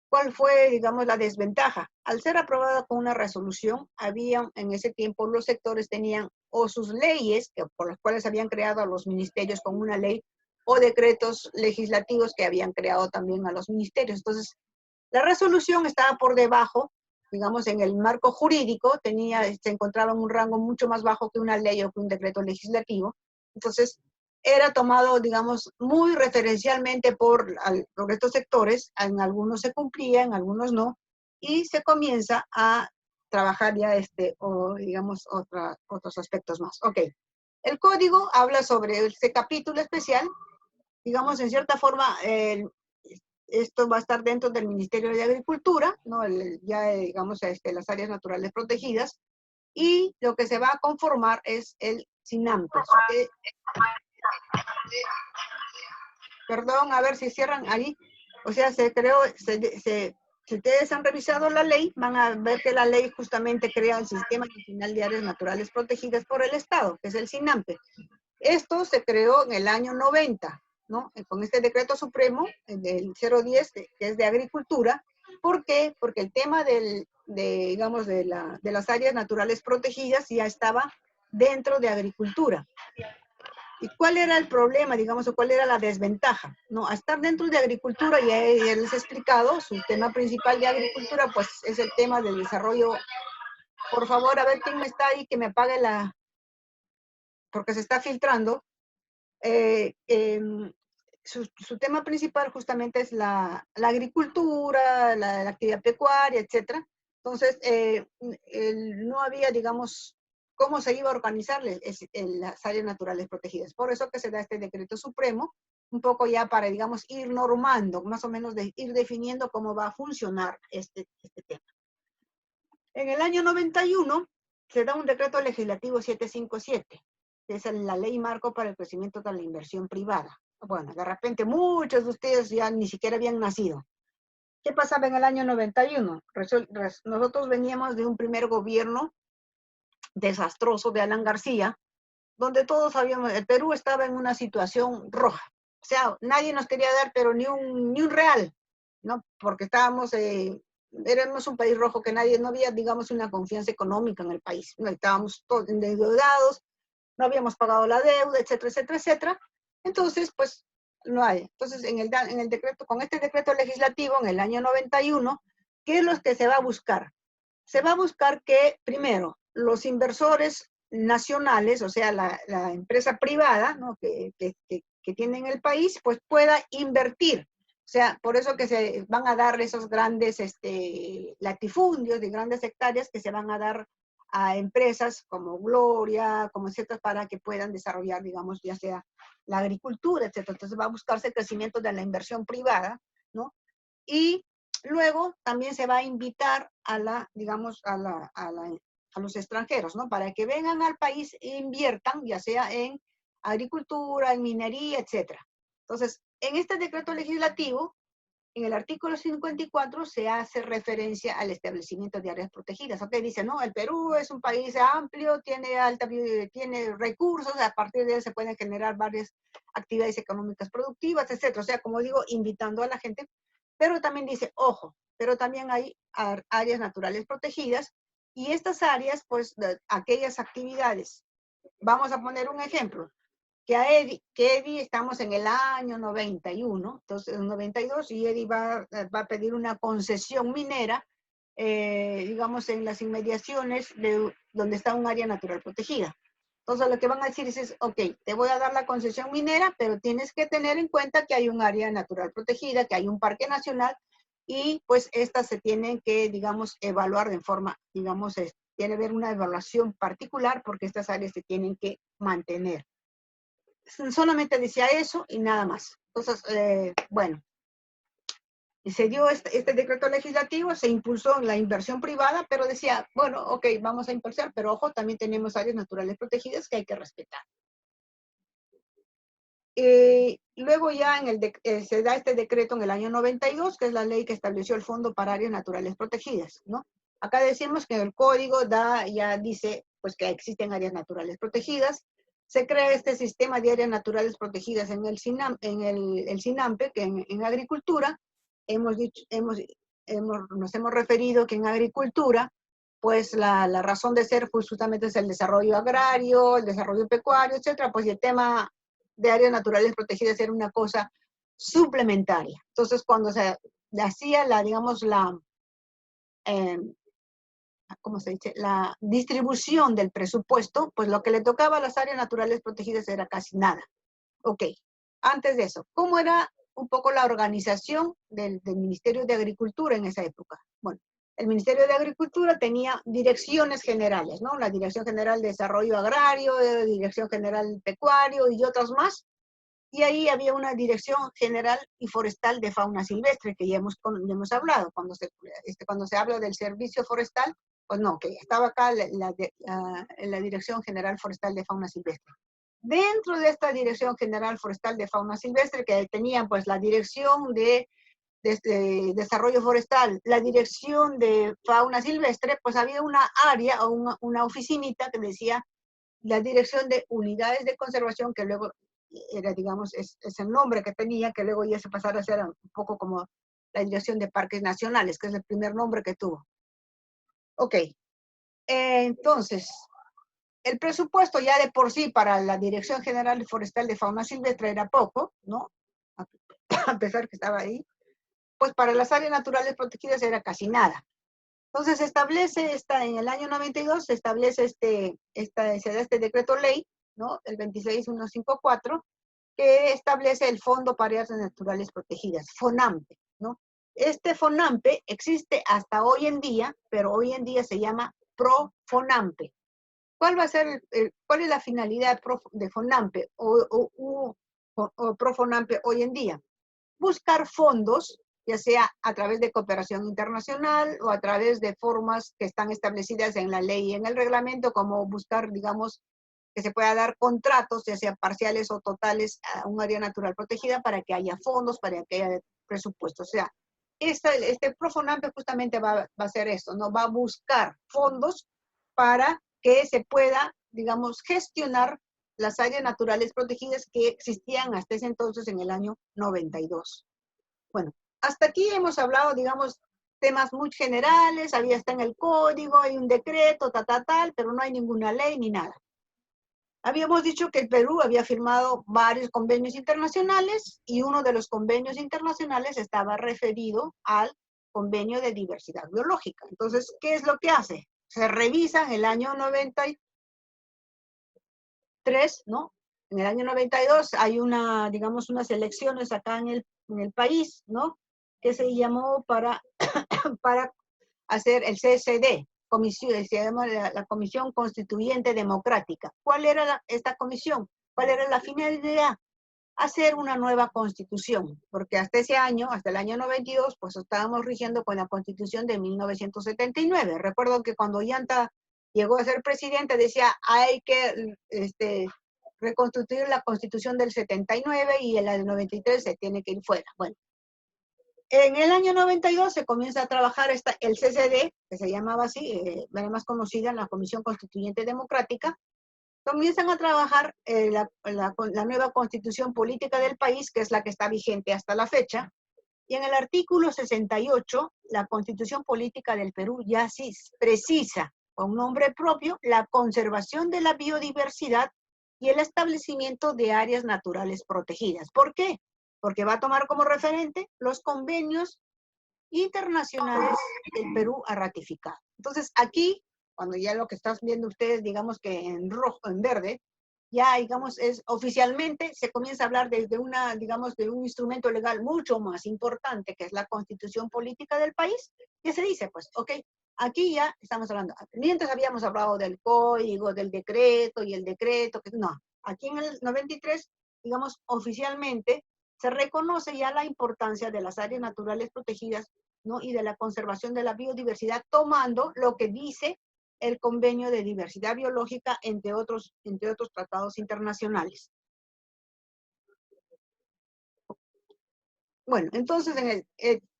[SPEAKER 1] ¿Cuál fue, digamos, la desventaja? Al ser aprobada con una resolución, en ese tiempo los sectores tenían o sus leyes, por las cuales habían creado a los ministerios con una ley, o decretos legislativos que habían creado también a los ministerios. Entonces, la resolución estaba por debajo, digamos, en el marco jurídico, se encontraba en un rango mucho más bajo que una ley o que un decreto legislativo. Entonces, era tomado, digamos, muy referencialmente por estos sectores. En algunos se cumplía, en algunos no, y se comienza a trabajar ya o digamos, otros aspectos más. Ok. El código habla sobre este capítulo especial. Digamos, en cierta forma, esto va a estar dentro del Ministerio de Agricultura, ¿no? Digamos, las áreas naturales protegidas, y lo que se va a conformar es el SINAMPE. Perdón, a ver si cierran ahí. O sea, si ustedes han revisado la ley, van a ver que la ley justamente crea el Sistema Nacional de Áreas Naturales Protegidas por el Estado, que es el SINAMPE. Esto se creó en el año 90, ¿no? Con este decreto supremo, del 010, que es de agricultura. ¿Por qué? Porque el tema digamos, de las áreas naturales protegidas ya estaba dentro de agricultura. ¿Y cuál era el problema, digamos, o cuál era la desventaja? No, a estar dentro de agricultura, ya les he explicado, su tema principal de agricultura, pues es el tema del desarrollo. Por favor, a ver quién me está ahí, que me apague porque se está filtrando. Su tema principal justamente es la agricultura, la actividad pecuaria, etc. Entonces, no había, digamos, cómo se iba a organizar las áreas naturales protegidas. Por eso que se da este decreto supremo, un poco ya para, digamos, ir normando, más o menos ir definiendo cómo va a funcionar este tema. En el año 91 se da un decreto legislativo 757, que es la ley marco para el crecimiento de la inversión privada. Bueno, de repente muchos de ustedes ya ni siquiera habían nacido. ¿Qué pasaba en el año 91? Nosotros veníamos de un primer gobierno desastroso de Alan García, donde todos sabíamos, el Perú estaba en una situación roja. O sea, nadie nos quería dar, pero ni un real, ¿no? Porque éramos un país rojo que no había, digamos, una confianza económica en el país. ¿No? Estábamos todos endeudados, no habíamos pagado la deuda, etcétera, etcétera, etcétera. Entonces, pues, no hay. Entonces, con este decreto legislativo, en el año 91, ¿qué es lo que se va a buscar? Se va a buscar que, primero, los inversores nacionales, o sea, la empresa privada, ¿no? que tiene en el país, pues pueda invertir. O sea, por eso que se van a dar esos grandes latifundios de grandes hectáreas que se van a dar a empresas como Gloria, como etcétera, para que puedan desarrollar, digamos, ya sea la agricultura, etcétera. Entonces va a buscarse el crecimiento de la inversión privada, ¿no? Y luego también se va a invitar digamos, a los extranjeros, ¿no? Para que vengan al país e inviertan, ya sea en agricultura, en minería, etcétera. Entonces, en este decreto legislativo, en el artículo 54 se hace referencia al establecimiento de áreas protegidas. Ok, dice, no, el Perú es un país amplio, tiene recursos, a partir de él se pueden generar varias actividades económicas productivas, etcétera. O sea, como digo, invitando a la gente, pero también dice, ojo, pero también hay áreas naturales protegidas, y estas áreas, pues, aquellas actividades, vamos a poner un ejemplo, que Eddie estamos en el año 91, entonces en 92, y Eddie va a pedir una concesión minera, digamos, en las inmediaciones de donde está un área natural protegida. Entonces lo que van a decir es, ok, te voy a dar la concesión minera, pero tienes que tener en cuenta que hay un área natural protegida, que hay un parque nacional, y pues estas se tienen que, digamos, evaluar de forma, digamos, tiene que haber una evaluación particular porque estas áreas se tienen que mantener. Solamente decía eso y nada más. Entonces, bueno, y se dio este decreto legislativo, se impulsó la inversión privada, pero decía, bueno, ok, vamos a impulsar, pero ojo, también tenemos áreas naturales protegidas que hay que respetar. Luego ya se da este decreto en el año 92, que es la ley que estableció el Fondo para Áreas Naturales Protegidas, ¿no? Acá decimos que el código ya dice pues que existen áreas naturales protegidas. Se crea este sistema de áreas naturales protegidas en el SINAMPE, que en agricultura nos hemos referido que en agricultura, pues la razón de ser pues, justamente es el desarrollo agrario, el desarrollo pecuario, etcétera, pues y el tema de áreas naturales protegidas era una cosa suplementaria. Entonces, cuando se hacía ¿cómo se dice? La distribución del presupuesto, pues lo que le tocaba a las áreas naturales protegidas era casi nada. Ok, antes de eso, ¿cómo era un poco la organización del Ministerio de Agricultura en esa época? Bueno, el Ministerio de Agricultura tenía direcciones generales, ¿no? La Dirección General de Desarrollo Agrario, Dirección General Pecuario y otras más. Y ahí había una Dirección General y Forestal de Fauna Silvestre, que ya hemos hablado. Cuando se habla del servicio forestal, pues no, que estaba acá la Dirección General Forestal de Fauna Silvestre. Dentro de esta Dirección General Forestal de Fauna Silvestre, que tenían pues la Dirección de Desarrollo Forestal, la Dirección de Fauna Silvestre, pues había una área o una oficinita que decía la Dirección de Unidades de Conservación, que luego era, digamos, es el nombre que tenía, que luego ya se pasara a ser un poco como la Dirección de Parques Nacionales, que es el primer nombre que tuvo. Ok, entonces, el presupuesto ya de por sí para la Dirección General Forestal de Fauna Silvestre era poco, ¿no? A pesar que estaba ahí. Pues para las áreas naturales protegidas era casi nada. Entonces se establece en el año 92, se establece se da este decreto ley, ¿no? El 26154, que establece el Fondo para Áreas Naturales Protegidas, FONAMPE, ¿no? Este FONAMPE existe hasta hoy en día, pero hoy en día se llama PROFONAMPE. ¿Cuál va a ser, cuál es la finalidad de FONAMPE o PROFONAMPE hoy en día? Buscar fondos, ya sea a través de cooperación internacional o a través de formas que están establecidas en la ley y en el reglamento, como buscar, digamos, que se pueda dar contratos, ya sea parciales o totales, a un área natural protegida para que haya fondos, para que haya presupuesto. O sea, este PROFONAMPE justamente va a hacer esto, ¿no? Va a buscar fondos para que se pueda, digamos, gestionar las áreas naturales protegidas que existían hasta ese entonces en el año 92. Bueno, hasta aquí hemos hablado, digamos, temas muy generales, está en el código, hay un decreto, tal, pero no hay ninguna ley ni nada. Habíamos dicho que el Perú había firmado varios convenios internacionales y uno de los convenios internacionales estaba referido al convenio de diversidad biológica. Entonces, ¿qué es lo que hace? Se revisa en el año 93, ¿no? En el año 92 hay digamos, unas elecciones acá en el país, ¿no? Que se llamó para hacer el CCD, se llama la Comisión Constituyente Democrática. ¿Cuál era esta comisión? ¿Cuál era la finalidad? Hacer una nueva constitución, porque hasta ese año, hasta el año 92, pues estábamos rigiendo con la constitución de 1979. Recuerdo que cuando Ollanta llegó a ser presidente decía, hay que reconstituir la constitución del 79 y en la del 93 se tiene que ir fuera. Bueno, En el año 92 se comienza a trabajar el CCD, que se llamaba así, era más conocida, la Comisión Constituyente Democrática. Comienzan a trabajar la nueva constitución política del país, que es la que está vigente hasta la fecha. Y en el artículo 68, la constitución política del Perú ya sí precisa, con nombre propio, la conservación de la biodiversidad y el establecimiento de áreas naturales protegidas. ¿Por qué? Porque va a tomar como referente los convenios internacionales que el Perú ha ratificado. Entonces, aquí, cuando ya lo que están viendo ustedes, digamos que en rojo, en verde, ya, digamos, es oficialmente se comienza a hablar de digamos, de un instrumento legal mucho más importante, que es la constitución política del país, que se dice, pues, ok, aquí ya estamos hablando, mientras habíamos hablado del código, del decreto y el decreto, que no, aquí en el 93, digamos, oficialmente se reconoce ya la importancia de las áreas naturales protegidas, ¿no? Y de la conservación de la biodiversidad, tomando lo que dice el Convenio de Diversidad Biológica, entre otros tratados internacionales. Bueno, entonces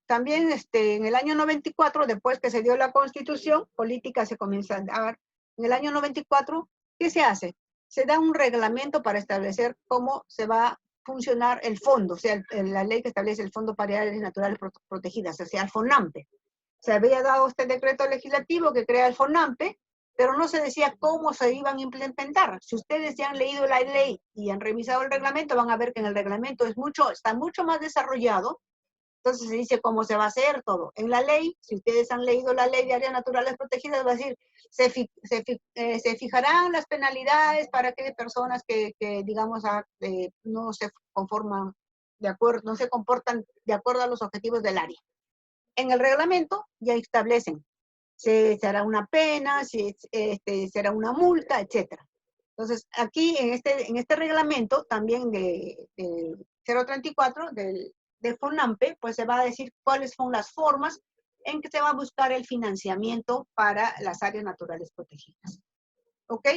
[SPEAKER 1] también en el año 94, después que se dio la Constitución, política se comienza a dar. En el año 94, ¿qué se hace? Se da un reglamento para establecer cómo se va a funcionar el fondo, o sea, la ley que establece el Fondo para Áreas Naturales Protegidas, o sea, el FONAMPE. Se había dado este decreto legislativo que crea el FONAMPE, pero no se decía cómo se iban a implementar. Si ustedes ya han leído la ley y han revisado el reglamento, van a ver que en el reglamento está mucho más desarrollado. Entonces se dice cómo se va a hacer todo. En la ley, si ustedes han leído la ley de áreas naturales protegidas, va a decir, se fijarán las penalidades para aquellas personas que digamos, no se conforman de acuerdo, no se comportan de acuerdo a los objetivos del área. En el reglamento ya establecen, se hará una pena, será una multa, etc. Entonces, aquí en este reglamento también de 034 del FONAMPE, pues se va a decir cuáles son las formas en que se va a buscar el financiamiento para las áreas naturales protegidas. ¿Ok?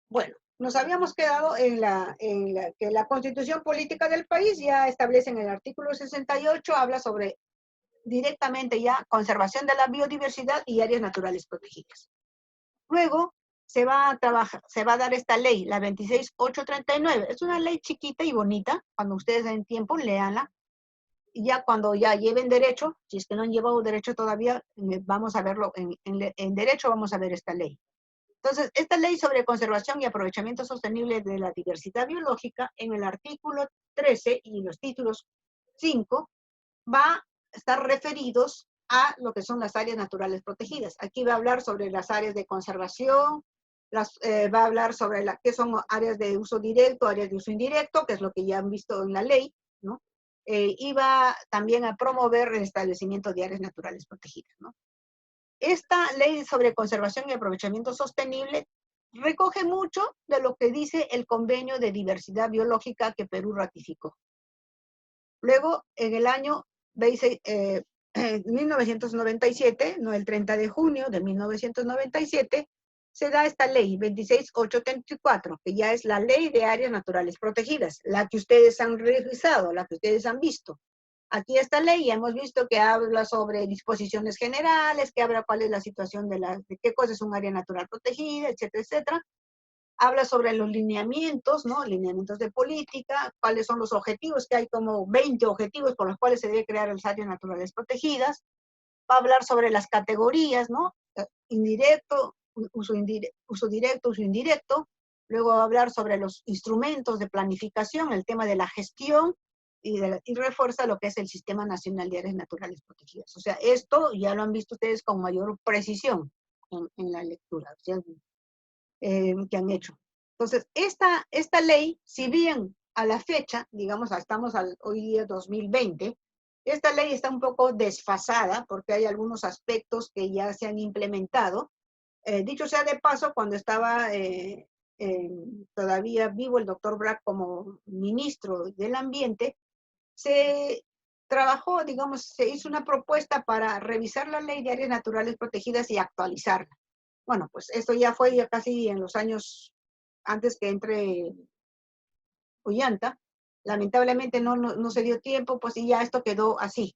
[SPEAKER 1] Bueno, nos habíamos quedado que la Constitución Política del país ya establece en el artículo 68, habla sobre directamente ya conservación de la biodiversidad y áreas naturales protegidas. Luego se va a dar esta ley, la 26839. Es una ley chiquita y bonita. Cuando ustedes den tiempo, léanla. Y ya cuando ya lleven derecho, si es que no han llevado derecho todavía, vamos a verlo en derecho, vamos a ver esta ley. Entonces, esta ley sobre conservación y aprovechamiento sostenible de la diversidad biológica, en el artículo 13 y los títulos 5, va a estar referidos a lo que son las áreas naturales protegidas. Aquí va a hablar sobre las áreas de conservación, va a hablar sobre qué son áreas de uso directo, áreas de uso indirecto, que es lo que ya han visto en la ley, ¿no? Y va también a promover el establecimiento de áreas naturales protegidas, ¿no? Esta ley sobre conservación y aprovechamiento sostenible recoge mucho de lo que dice el Convenio de Diversidad Biológica que Perú ratificó. Luego, en el año 1997, no, el 30 de junio de 1997, se da esta ley 26834, que ya es la Ley de Áreas Naturales Protegidas, la que ustedes han revisado, la que ustedes han visto. Aquí esta ley ya hemos visto que habla sobre disposiciones generales, que habla cuál es la situación de qué cosa es un área natural protegida, etcétera, etcétera. Habla sobre los lineamientos, ¿no? Lineamientos de política, cuáles son los objetivos, que hay como 20 objetivos por los cuales se debe crear las áreas naturales protegidas. Va a hablar sobre las categorías, ¿no? Indirecto, uso directo, uso indirecto. Luego va a hablar sobre los instrumentos de planificación, el tema de la gestión, y refuerza lo que es el Sistema Nacional de Áreas Naturales Protegidas. O sea, esto ya lo han visto ustedes con mayor precisión en la lectura, o sea, que han hecho. Entonces, esta ley, si bien a la fecha, digamos, estamos hoy día 2020, esta ley está un poco desfasada porque hay algunos aspectos que ya se han implementado. Dicho sea de paso, cuando estaba todavía vivo el doctor Brack como ministro del Ambiente, se trabajó, digamos, se hizo una propuesta para revisar la ley de áreas naturales protegidas y actualizarla. Bueno, pues esto ya fue ya casi en los años antes que entre Ollanta. Lamentablemente no se dio tiempo, pues y ya esto quedó así.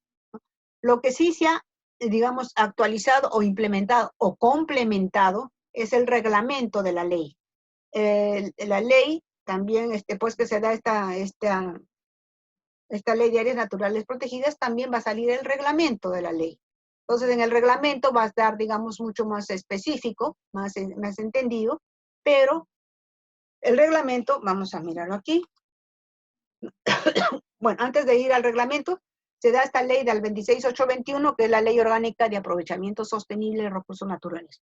[SPEAKER 1] Lo que sí se ha, digamos, actualizado o implementado o complementado es el reglamento de la ley. La ley también, pues que se da esta ley de áreas naturales protegidas, también va a salir el reglamento de la ley. Entonces, en el reglamento va a estar, digamos, mucho más específico, más entendido, pero el reglamento, vamos a mirarlo aquí. Bueno, antes de ir al reglamento, se da esta ley del 26821, que es la Ley Orgánica de Aprovechamiento Sostenible de Recursos Naturales.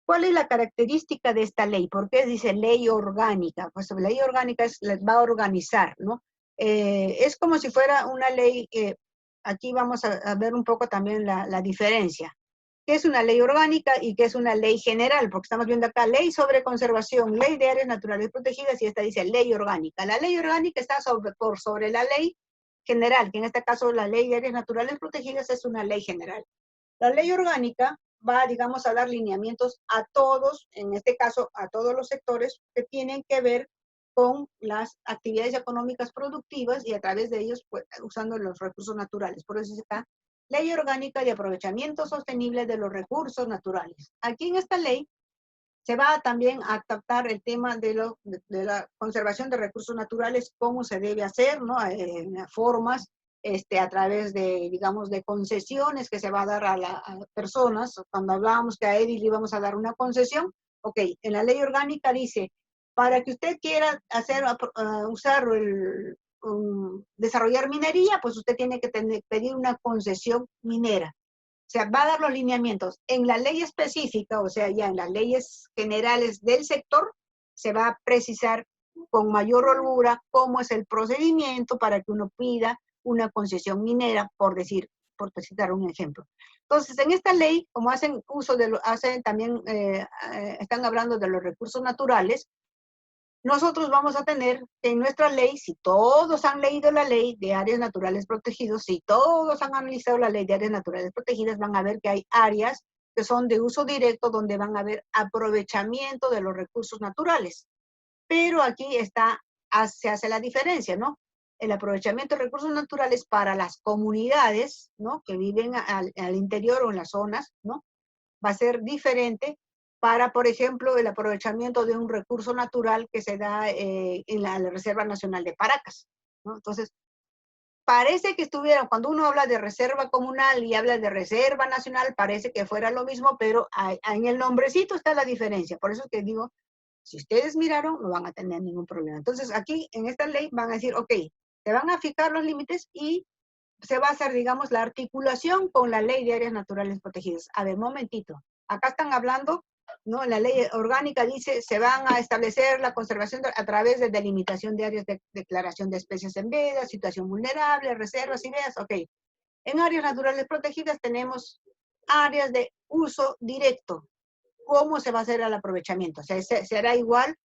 [SPEAKER 1] ¿Cuál es la característica de esta ley? ¿Por qué dice ley orgánica? Pues la ley orgánica va a organizar, ¿no? Es como si fuera una ley, aquí vamos a ver un poco también la diferencia. ¿Qué es una ley orgánica y qué es una ley general? Porque estamos viendo acá ley sobre conservación, ley de áreas naturales protegidas, y esta dice ley orgánica. La ley orgánica está por sobre la ley general, que en este caso la ley de áreas naturales protegidas es una ley general. La ley orgánica va, digamos, a dar lineamientos a todos, en este caso a todos los sectores que tienen que ver con las actividades económicas productivas y a través de ellos, pues, usando los recursos naturales. Por eso está Ley Orgánica de Aprovechamiento Sostenible de los Recursos Naturales. Aquí en esta ley se va también a tratar el tema de la conservación de recursos naturales, cómo se debe hacer, ¿no? Formas, a través de, digamos, de concesiones que se va a dar a personas. Cuando hablábamos que a Edil le íbamos a dar una concesión, ok, en la ley orgánica dice, para que usted quiera hacer, usar desarrollar minería, pues usted tiene que pedir una concesión minera. O sea, va a dar los lineamientos. En la ley específica, o sea, ya en las leyes generales del sector, se va a precisar con mayor holgura cómo es el procedimiento para que uno pida una concesión minera, por citar un ejemplo. Entonces, en esta ley, como hacen uso hacen también, están hablando de los recursos naturales, nosotros vamos a tener en nuestra ley, si todos han leído la ley de áreas naturales protegidas, si todos han analizado la ley de áreas naturales protegidas, van a ver que hay áreas que son de uso directo donde van a haber aprovechamiento de los recursos naturales. Pero aquí se hace la diferencia, ¿no? El aprovechamiento de recursos naturales para las comunidades, ¿no? Que viven al interior o en las zonas, ¿no? Va a ser diferente para, por ejemplo, el aprovechamiento de un recurso natural que se da en la Reserva Nacional de Paracas, ¿no? Entonces, parece que cuando uno habla de reserva comunal y habla de reserva nacional, parece que fuera lo mismo, pero en el nombrecito está la diferencia. Por eso es que digo, si ustedes miraron, no van a tener ningún problema. Entonces, aquí en esta ley van a decir, ok, se van a fijar los límites y se va a hacer, digamos, la articulación con la ley de áreas naturales protegidas. A ver, momentito. Acá están hablando, ¿no? La ley orgánica dice, se van a establecer la conservación a través de delimitación de áreas de declaración de especies en veda, situación vulnerable, reservas y vedas. Ok. En áreas naturales protegidas tenemos áreas de uso directo. ¿Cómo se va a hacer el aprovechamiento? O sea, ¿se hará igual?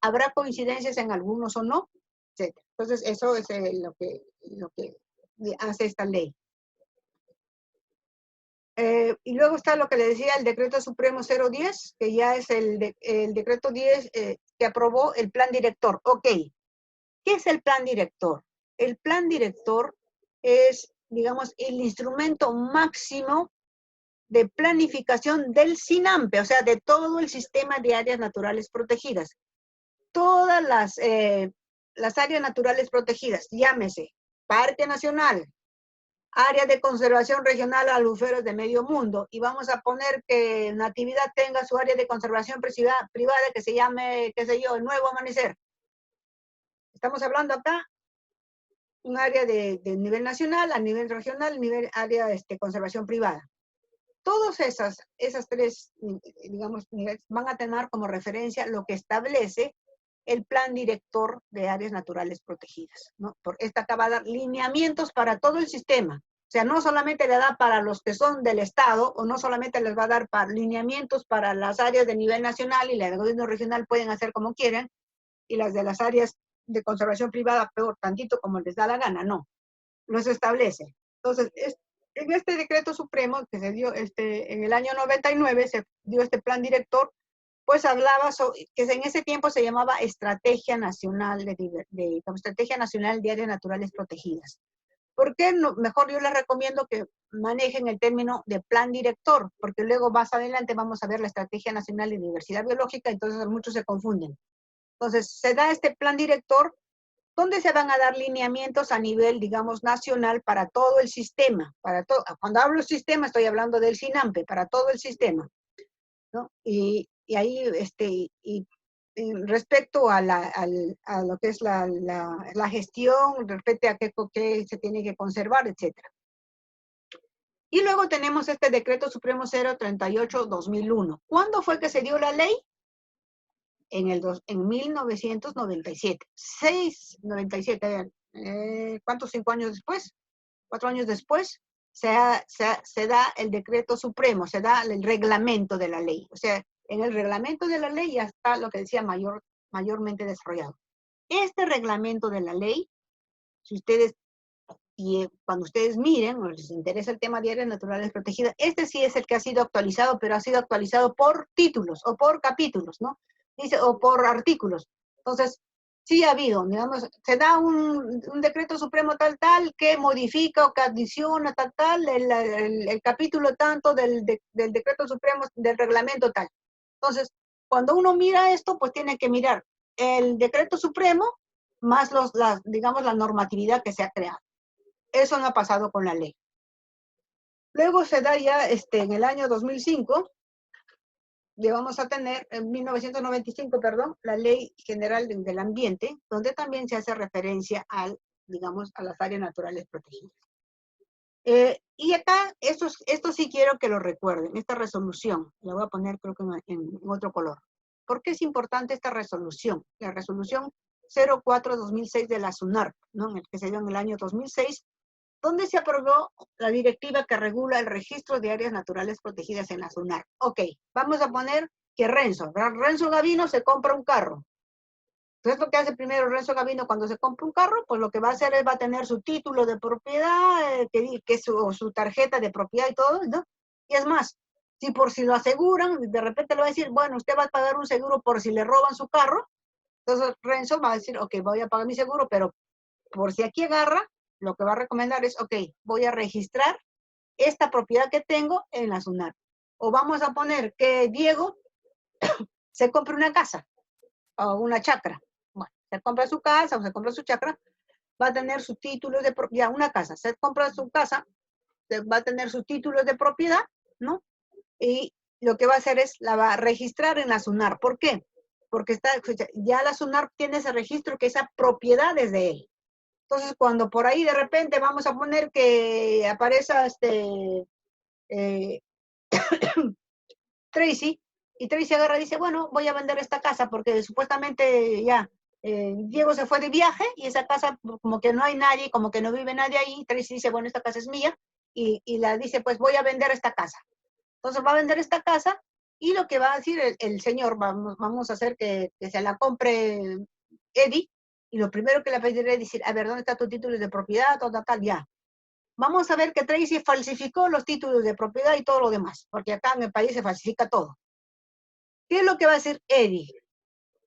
[SPEAKER 1] ¿Habrá coincidencias en algunos o no? Etcétera. Entonces, eso es lo que hace esta ley. Y luego está lo que le decía el Decreto Supremo 010, que ya es el Decreto 10 que aprobó el Plan Director. Ok, ¿qué es el Plan Director? El Plan Director es, digamos, el instrumento máximo de planificación del SINAMPE, o sea, de todo el sistema de áreas naturales protegidas. Todas las áreas naturales protegidas, llámese Parque Nacional, área de conservación regional aluviferos de medio mundo, y vamos a poner que Natividad tenga su área de conservación privada que se llame, qué sé yo, el Nuevo Amanecer. Estamos hablando acá un área de nivel nacional, a nivel regional, área de conservación privada. Todas esas tres, digamos, van a tener como referencia lo que establece el Plan Director de Áreas Naturales Protegidas, ¿no? Porque esta acaba de dar lineamientos para todo el sistema. O sea, no solamente le da para los que son del Estado, o no solamente les va a dar para lineamientos para las áreas de nivel nacional, y las del gobierno regional pueden hacer como quieren, y las de las áreas de conservación privada peor tantito como les da la gana, no. Los establece. Entonces, en este decreto supremo que se dio en el año 99, se dio este plan director, pues hablaba que en ese tiempo se llamaba Estrategia Nacional Estrategia Nacional de Áreas Naturales Protegidas. ¿Por qué no? Mejor yo les recomiendo que manejen el término de plan director, porque luego más adelante vamos a ver la Estrategia Nacional de Diversidad Biológica, entonces muchos se confunden. Entonces, se da este plan director donde se van a dar lineamientos a nivel, digamos, nacional para todo el sistema. Cuando hablo sistema, estoy hablando del SINAMPE, para todo el sistema, ¿no? Y ahí, respecto a lo que es la gestión, respecto a qué se tiene que conservar, etcétera. Y luego tenemos este Decreto Supremo 038-2001. ¿Cuándo fue que se dio la ley? En 1997. 97. ¿Cuántos? 5 años después, 4 años después, se da el Decreto Supremo, se da el reglamento de la ley. O sea, en el reglamento de la ley ya está lo que decía mayormente desarrollado. Este reglamento de la ley, si ustedes, y cuando ustedes miren, o les interesa el tema de áreas naturales protegidas, este sí es el que ha sido actualizado, pero ha sido actualizado por títulos o por capítulos, ¿no? Dice, o por artículos. Entonces, sí ha habido, digamos, se da un decreto supremo tal, que modifica o que adiciona tal, el capítulo tanto del decreto supremo, del reglamento tal. Entonces, cuando uno mira esto, pues tiene que mirar el decreto supremo más digamos, la normatividad que se ha creado. Eso no ha pasado con la ley. Luego se da ya en el año 2005, le vamos a tener, en 1995, perdón, la Ley General del Ambiente, donde también se hace referencia digamos, a las áreas naturales protegidas. Y acá, esto sí quiero que lo recuerden, esta resolución, la voy a poner creo que en otro color. ¿Por qué es importante esta resolución? La resolución 04-2006 de la SUNARP, ¿no? En el que se dio en el año 2006, donde se aprobó la directiva que regula el registro de áreas naturales protegidas en la SUNARP. Ok, vamos a poner que Renzo Gavino se compra un carro. Entonces, lo que hace primero Renzo Gavino cuando se compra un carro, pues lo que va a hacer es va a tener su título de propiedad, que es su tarjeta de propiedad y todo, ¿no? Y es más, si lo aseguran, de repente le va a decir, bueno, usted va a pagar un seguro por si le roban su carro. Entonces, Renzo va a decir, ok, voy a pagar mi seguro, pero por si aquí agarra, lo que va a recomendar es, ok, voy a registrar esta propiedad que tengo en la SUNARP. O vamos a poner que Diego se compre una casa o una chacra. Bueno, se compra su casa o se compra su chacra, va a tener sus títulos de propiedad, una casa. Se compra su casa, va a tener sus títulos de propiedad, ¿no? Y lo que va a hacer es, la va a registrar en la SUNARP. ¿Por qué? Porque ya la SUNARP tiene ese registro que esa propiedad es de él. Entonces, cuando por ahí de repente vamos a poner que aparezca Tracy, y Tracy agarra y dice, bueno, voy a vender esta casa porque supuestamente ya Diego se fue de viaje y esa casa como que no hay nadie, como que no vive nadie ahí. Tracy dice, bueno, esta casa es mía, y la dice, pues voy a vender esta casa. Entonces va a vender esta casa y lo que va a decir el señor, vamos a hacer que se la compre Eddie, y lo primero que le pediré es decir, a ver, ¿dónde está tu título de propiedad? Tal, ya. Vamos a ver que Tracy falsificó los títulos de propiedad y todo lo demás, porque acá en el país se falsifica todo. ¿Qué es lo que va a hacer Eddie?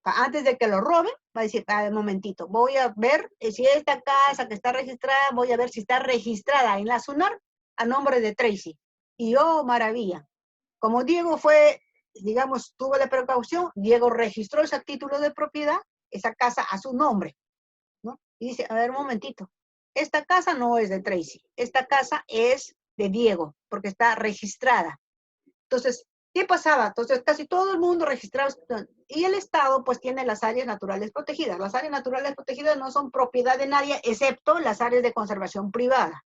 [SPEAKER 1] Antes de que lo roben, va a decir, un momentito, voy a ver si esta casa que está registrada, voy a ver si está registrada en la SUNARP a nombre de Tracy. Y oh, maravilla. Como Diego fue, digamos, tuvo la precaución, Diego registró ese título de propiedad, esa casa a su nombre, ¿no? Y dice, a ver, un momentito, esta casa no es de Tracy, esta casa es de Diego, porque está registrada. Entonces, ¿qué pasaba? Entonces, casi todo el mundo registraba, y el Estado pues tiene las áreas naturales protegidas. Las áreas naturales protegidas no son propiedad de nadie, excepto las áreas de conservación privada.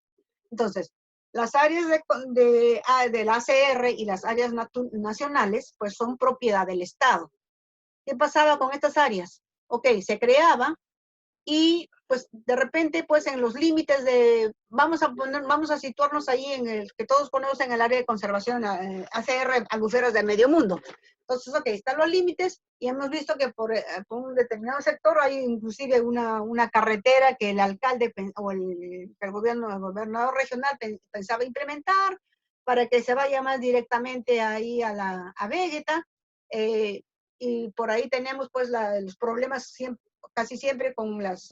[SPEAKER 1] Entonces, las áreas del ACR y las áreas nacionales pues son propiedad del Estado. ¿Qué pasaba con estas áreas? Ok, se creaba y pues de repente pues en los límites vamos a situarnos ahí en el que todos conocen, el área de conservación ACR, agujeros de medio mundo. Entonces, ok, están los límites y hemos visto que por un determinado sector hay inclusive una carretera que el alcalde o el gobernador regional pensaba implementar para que se vaya más directamente ahí a Vegeta. Y por ahí tenemos pues los problemas siempre casi siempre con las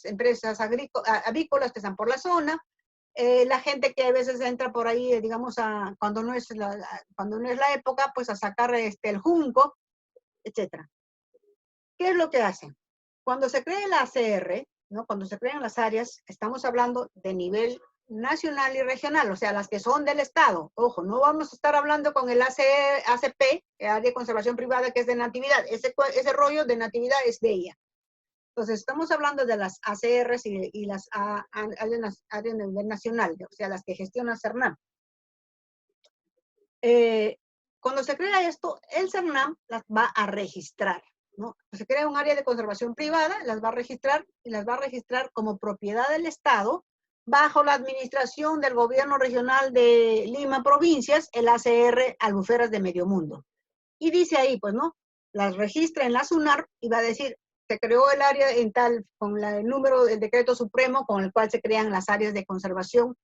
[SPEAKER 1] empresas avícolas que están por la zona, la gente que a veces entra por ahí, digamos, cuando no es la época, pues a sacar el junco, etcétera. ¿Qué es lo que hacen? Cuando se crea la ACR, ¿no? Cuando se crean las áreas, estamos hablando de nivel nacional y regional, o sea, las que son del Estado. Ojo, no vamos a estar hablando con el ACP, el Área de Conservación Privada, que es de Natividad. Ese rollo de Natividad es de ella. Entonces, estamos hablando de las ACRs y las áreas a nivel nacional, o sea, las que gestiona CERNAM. Cuando se crea esto, el CERNAM las va a registrar, ¿no? Se crea un área de conservación privada, las va a registrar y las va a registrar como propiedad del Estado bajo la administración del gobierno regional de Lima Provincias, el ACR Albuferas de Medio Mundo. Y dice ahí, pues, ¿no? Las registra en la SUNAR y va a decir, se creó el área en tal, con el número del decreto supremo con el cual se crean las áreas de conservación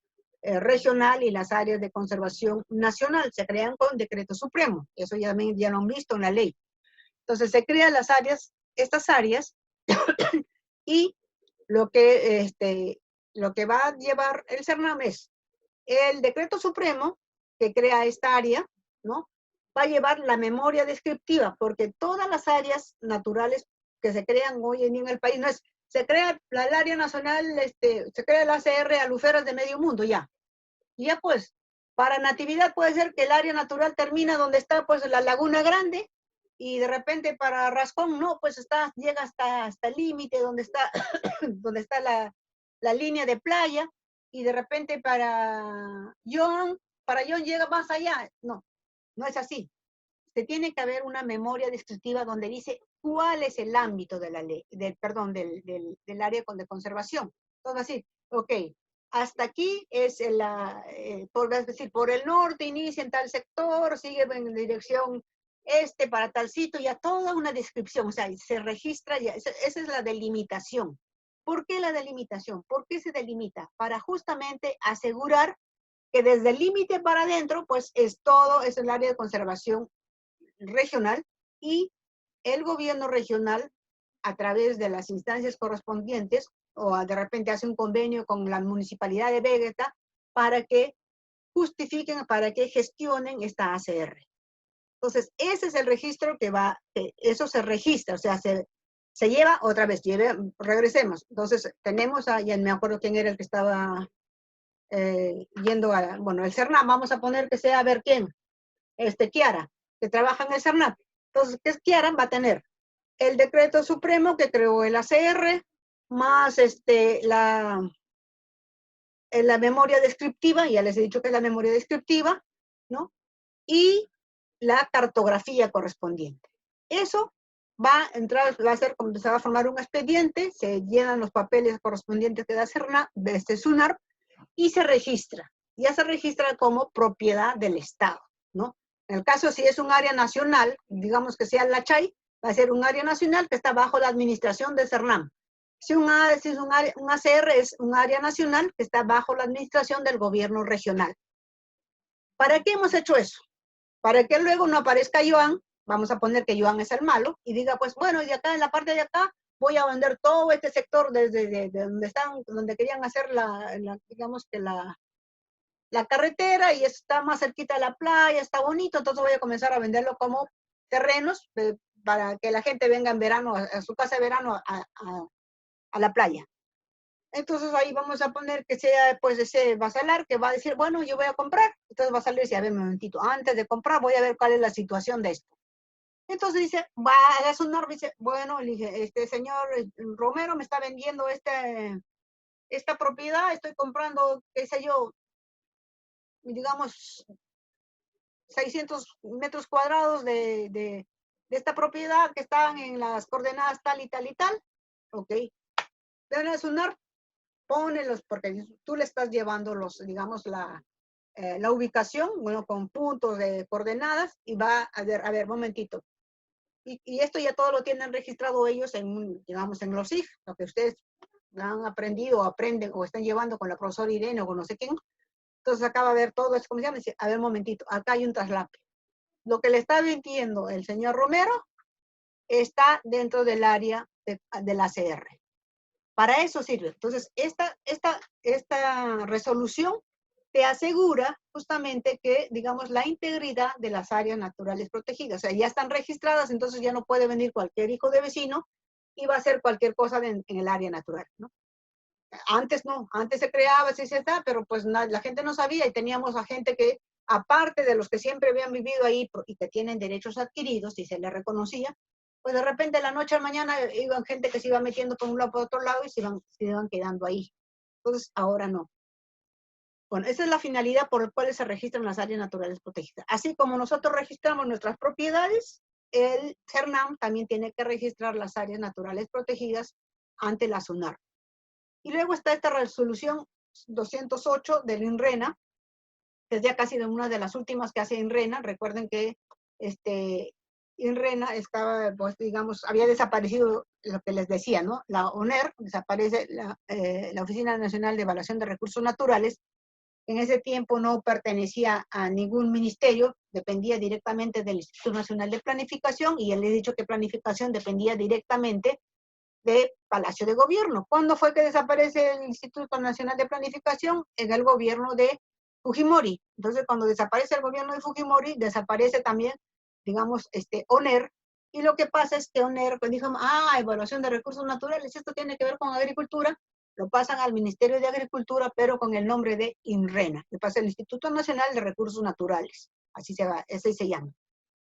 [SPEAKER 1] regional y las áreas de conservación nacional. Se crean con decreto supremo. Eso ya lo han visto en la ley. Entonces se crean estas áreas, y lo que va a llevar el CERNAM es el decreto supremo que crea esta área, ¿no? Va a llevar la memoria descriptiva, porque todas las áreas naturales que se crean hoy en día en el país, no es, se crea el área nacional, se crea el ACR Albuferas de Medio Mundo, ya. Y ya pues, para Natividad puede ser que el área natural termina donde está pues la Laguna Grande, y de repente para Rascón no, pues llega hasta el límite donde está, donde está la línea de playa, y de repente para John llega más allá. No, no es así. Se tiene que haber una memoria descriptiva donde dice cuál es el ámbito de la ley, del área de conservación. Entonces, así, ok, hasta aquí es por el norte inicia en tal sector, sigue en dirección para tal sitio, ya toda una descripción, o sea, se registra, ya, esa es la delimitación. ¿Por qué la delimitación? ¿Por qué se delimita? Para justamente asegurar que desde el límite para adentro, pues es el área de conservación regional, y el gobierno regional, a través de las instancias correspondientes, o de repente hace un convenio con la municipalidad de Vegeta para que justifiquen, para que gestionen esta ACR. Entonces, ese es el registro eso se registra, o sea, se lleva otra vez, regresemos. Entonces, tenemos ya me acuerdo quién era el que estaba yendo el CERNAM, vamos a poner que sea, a ver quién, Kiara, que trabaja en el CERNAM. Entonces, ¿qué es Kiara? Va a tener el decreto supremo que creó el ACR, más la memoria descriptiva, ya les he dicho que es la memoria descriptiva, ¿no? Y la cartografía correspondiente. Eso va a entrar, se va a formar un expediente, se llenan los papeles correspondientes que da CERNAM, de SUNAR, y se registra. Ya se registra como propiedad del Estado, ¿no? En el caso, si es un área nacional, digamos que sea la Chay, va a ser un área nacional que está bajo la administración de CERNAM. Si un ACR es un área nacional que está bajo la administración del gobierno regional. ¿Para qué hemos hecho eso? Para que luego no aparezca Joan, vamos a poner que Joan es el malo, y diga, pues bueno, y de acá, en la parte de acá, voy a vender todo este sector desde donde querían hacer digamos que la carretera, y está más cerquita de la playa, está bonito, entonces voy a comenzar a venderlo como terrenos para que la gente venga en verano, a su casa de verano, a la playa. Entonces ahí vamos a poner que sea pues ese vasalar que va a decir, bueno, yo voy a comprar. Entonces va a salir y dice, a ver, un momentito, antes de comprar voy a ver cuál es la situación de esto. Entonces dice, va a sonar, dice, bueno, le dije, este señor Romero me está vendiendo esta propiedad, estoy comprando, qué sé yo, digamos, 600 metros cuadrados de esta propiedad que están en las coordenadas tal y tal y tal. Ok. Deben a sonar, pónelos, porque tú le estás llevando digamos, la ubicación, bueno, con puntos de coordenadas, y va a ver, momentito. Y esto ya todo lo tienen registrado ellos digamos, en los IF, lo que ustedes han aprendido o aprenden o están llevando con la profesora Irene o con no sé quién. Entonces acá va a ver todo esto, como se llama, dice, a ver, momentito, acá hay un traslape. Lo que le está vendiendo el señor Romero está dentro del área de la ACR. Para eso sirve. Entonces, esta resolución te asegura justamente que, digamos, la integridad de las áreas naturales protegidas. O sea, ya están registradas, entonces ya no puede venir cualquier hijo de vecino y va a hacer cualquier cosa en el área natural, ¿no? Antes no, antes se creaba, se está, pero pues la gente no sabía y teníamos a gente que, aparte de los que siempre habían vivido ahí y que tienen derechos adquiridos y se les reconocía, pues de repente de la noche a la mañana iban gente que se iba metiendo por un lado por otro lado y se iban quedando ahí. Entonces ahora no. Bueno, esa es la finalidad por la cual se registran las áreas naturales protegidas. Así como nosotros registramos nuestras propiedades, el CERNAM también tiene que registrar las áreas naturales protegidas ante la SUNAR. Y luego está esta resolución 208 del INRENA, que es ya casi una de las últimas que hace INRENA. Recuerden que INRENA estaba, pues digamos, había desaparecido lo que les decía, ¿no? La ONER, desaparece la Oficina Nacional de Evaluación de Recursos Naturales. En ese tiempo no pertenecía a ningún ministerio, dependía directamente del Instituto Nacional de Planificación, y ya les he dicho que planificación dependía directamente de Palacio de Gobierno. ¿Cuándo fue que desaparece el Instituto Nacional de Planificación? En el gobierno de Fujimori. Entonces, cuando desaparece el gobierno de Fujimori, desaparece también, digamos, ONER, y lo que pasa es que ONER, pues dijo, evaluación de recursos naturales, esto tiene que ver con agricultura, lo pasan al Ministerio de Agricultura, pero con el nombre de INRENA, que pasa el Instituto Nacional de Recursos Naturales, así se llama.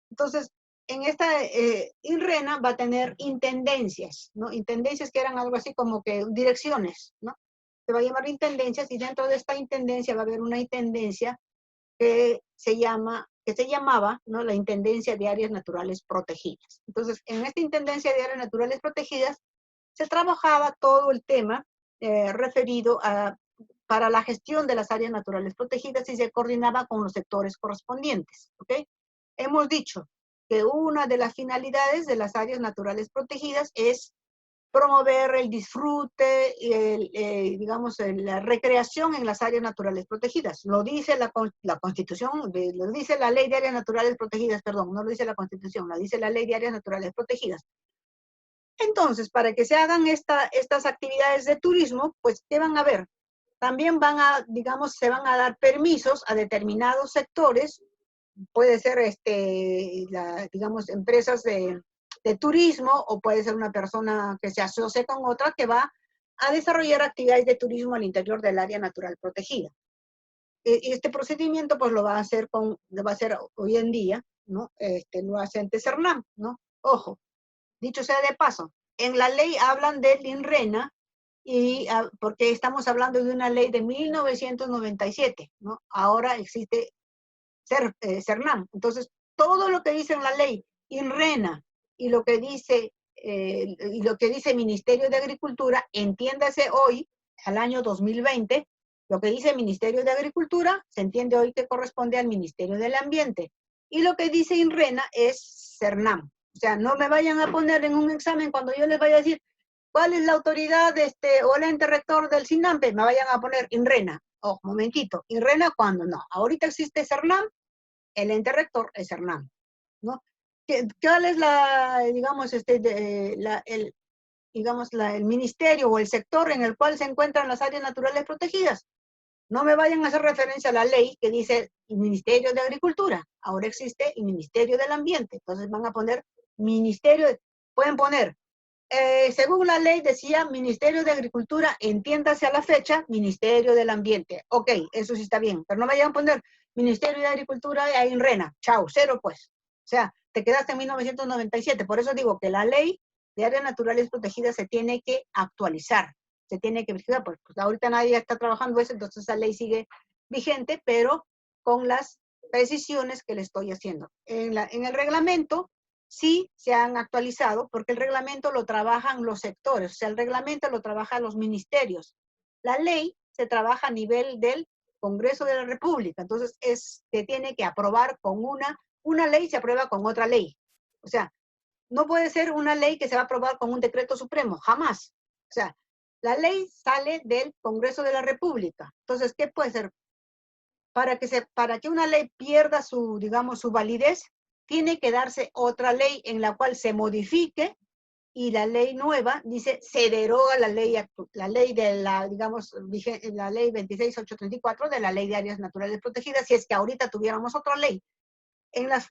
[SPEAKER 1] Entonces, en esta INRENA va a tener intendencias, ¿no? Intendencias que eran algo así como que direcciones, ¿no? Se va a llamar intendencias, y dentro de esta intendencia va a haber una intendencia que se llamaba, ¿no? La Intendencia de Áreas Naturales Protegidas. Entonces, en esta Intendencia de Áreas Naturales Protegidas se trabajaba todo el tema referido para la gestión de las áreas naturales protegidas, y se coordinaba con los sectores correspondientes, ¿ok? Hemos dicho que una de las finalidades de las áreas naturales protegidas es promover el disfrute y digamos, la recreación en las áreas naturales protegidas. Lo dice la Constitución, lo dice la Ley de Áreas Naturales Protegidas, perdón, no lo dice la Constitución, lo dice la Ley de Áreas Naturales Protegidas. Entonces, para que se hagan estas actividades de turismo, pues, ¿qué van a ver? También digamos, se van a dar permisos a determinados sectores. Puede ser, digamos, empresas de turismo, o puede ser una persona que se asocie con otra que va a desarrollar actividades de turismo al interior del área natural protegida. Este procedimiento, pues, lo va a hacer hoy en día, ¿no? Lo hace ante CERNAM, ¿no? Ojo, dicho sea de paso, en la ley hablan del INRENA, porque estamos hablando de una ley de 1997, ¿no? Ahora existe CERNAM. Entonces, todo lo que dice en la ley INRENA y lo que dice Ministerio de Agricultura, entiéndase hoy, al año 2020, lo que dice Ministerio de Agricultura se entiende hoy que corresponde al Ministerio del Ambiente. Y lo que dice INRENA es CERNAM. O sea, no me vayan a poner en un examen cuando yo les vaya a decir cuál es la autoridad o el ente rector del SINAMPE, me vayan a poner INRENA. Oh, momentito, ¿INRENA cuándo? No, ahorita existe CERNAM, el ente rector es CERNAM, ¿no? ¿Cuál es digamos, el ministerio o el sector en el cual se encuentran las áreas naturales protegidas? No me vayan a hacer referencia a la ley que dice el Ministerio de Agricultura. Ahora existe el Ministerio del Ambiente. Entonces van a poner pueden poner, según la ley decía Ministerio de Agricultura, entiéndase a la fecha, Ministerio del Ambiente. Ok, eso sí está bien, pero no vayan a poner Ministerio de Agricultura y INRENA. Chao, cero pues. O sea, te quedaste en 1997. Por eso digo que la ley de áreas naturales protegidas se tiene que actualizar. Se tiene que verificar, pues ahorita nadie está trabajando eso, entonces esa ley sigue vigente, pero con las precisiones que le estoy haciendo. En el reglamento sí se han actualizado, porque el reglamento lo trabajan los sectores, o sea, el reglamento lo trabajan los ministerios. La ley se trabaja a nivel del Congreso de la República, entonces se tiene que aprobar con una ley, se aprueba con otra ley. O sea, no puede ser una ley que se va a aprobar con un decreto supremo, jamás. O sea, la ley sale del Congreso de la República. Entonces, ¿qué puede ser? Para que una ley pierda digamos, su validez, tiene que darse otra ley en la cual se modifique, y la ley nueva dice, se deroga la ley de la, digamos, la ley 26834 de la ley de áreas naturales protegidas, si es que ahorita tuviéramos otra ley. En las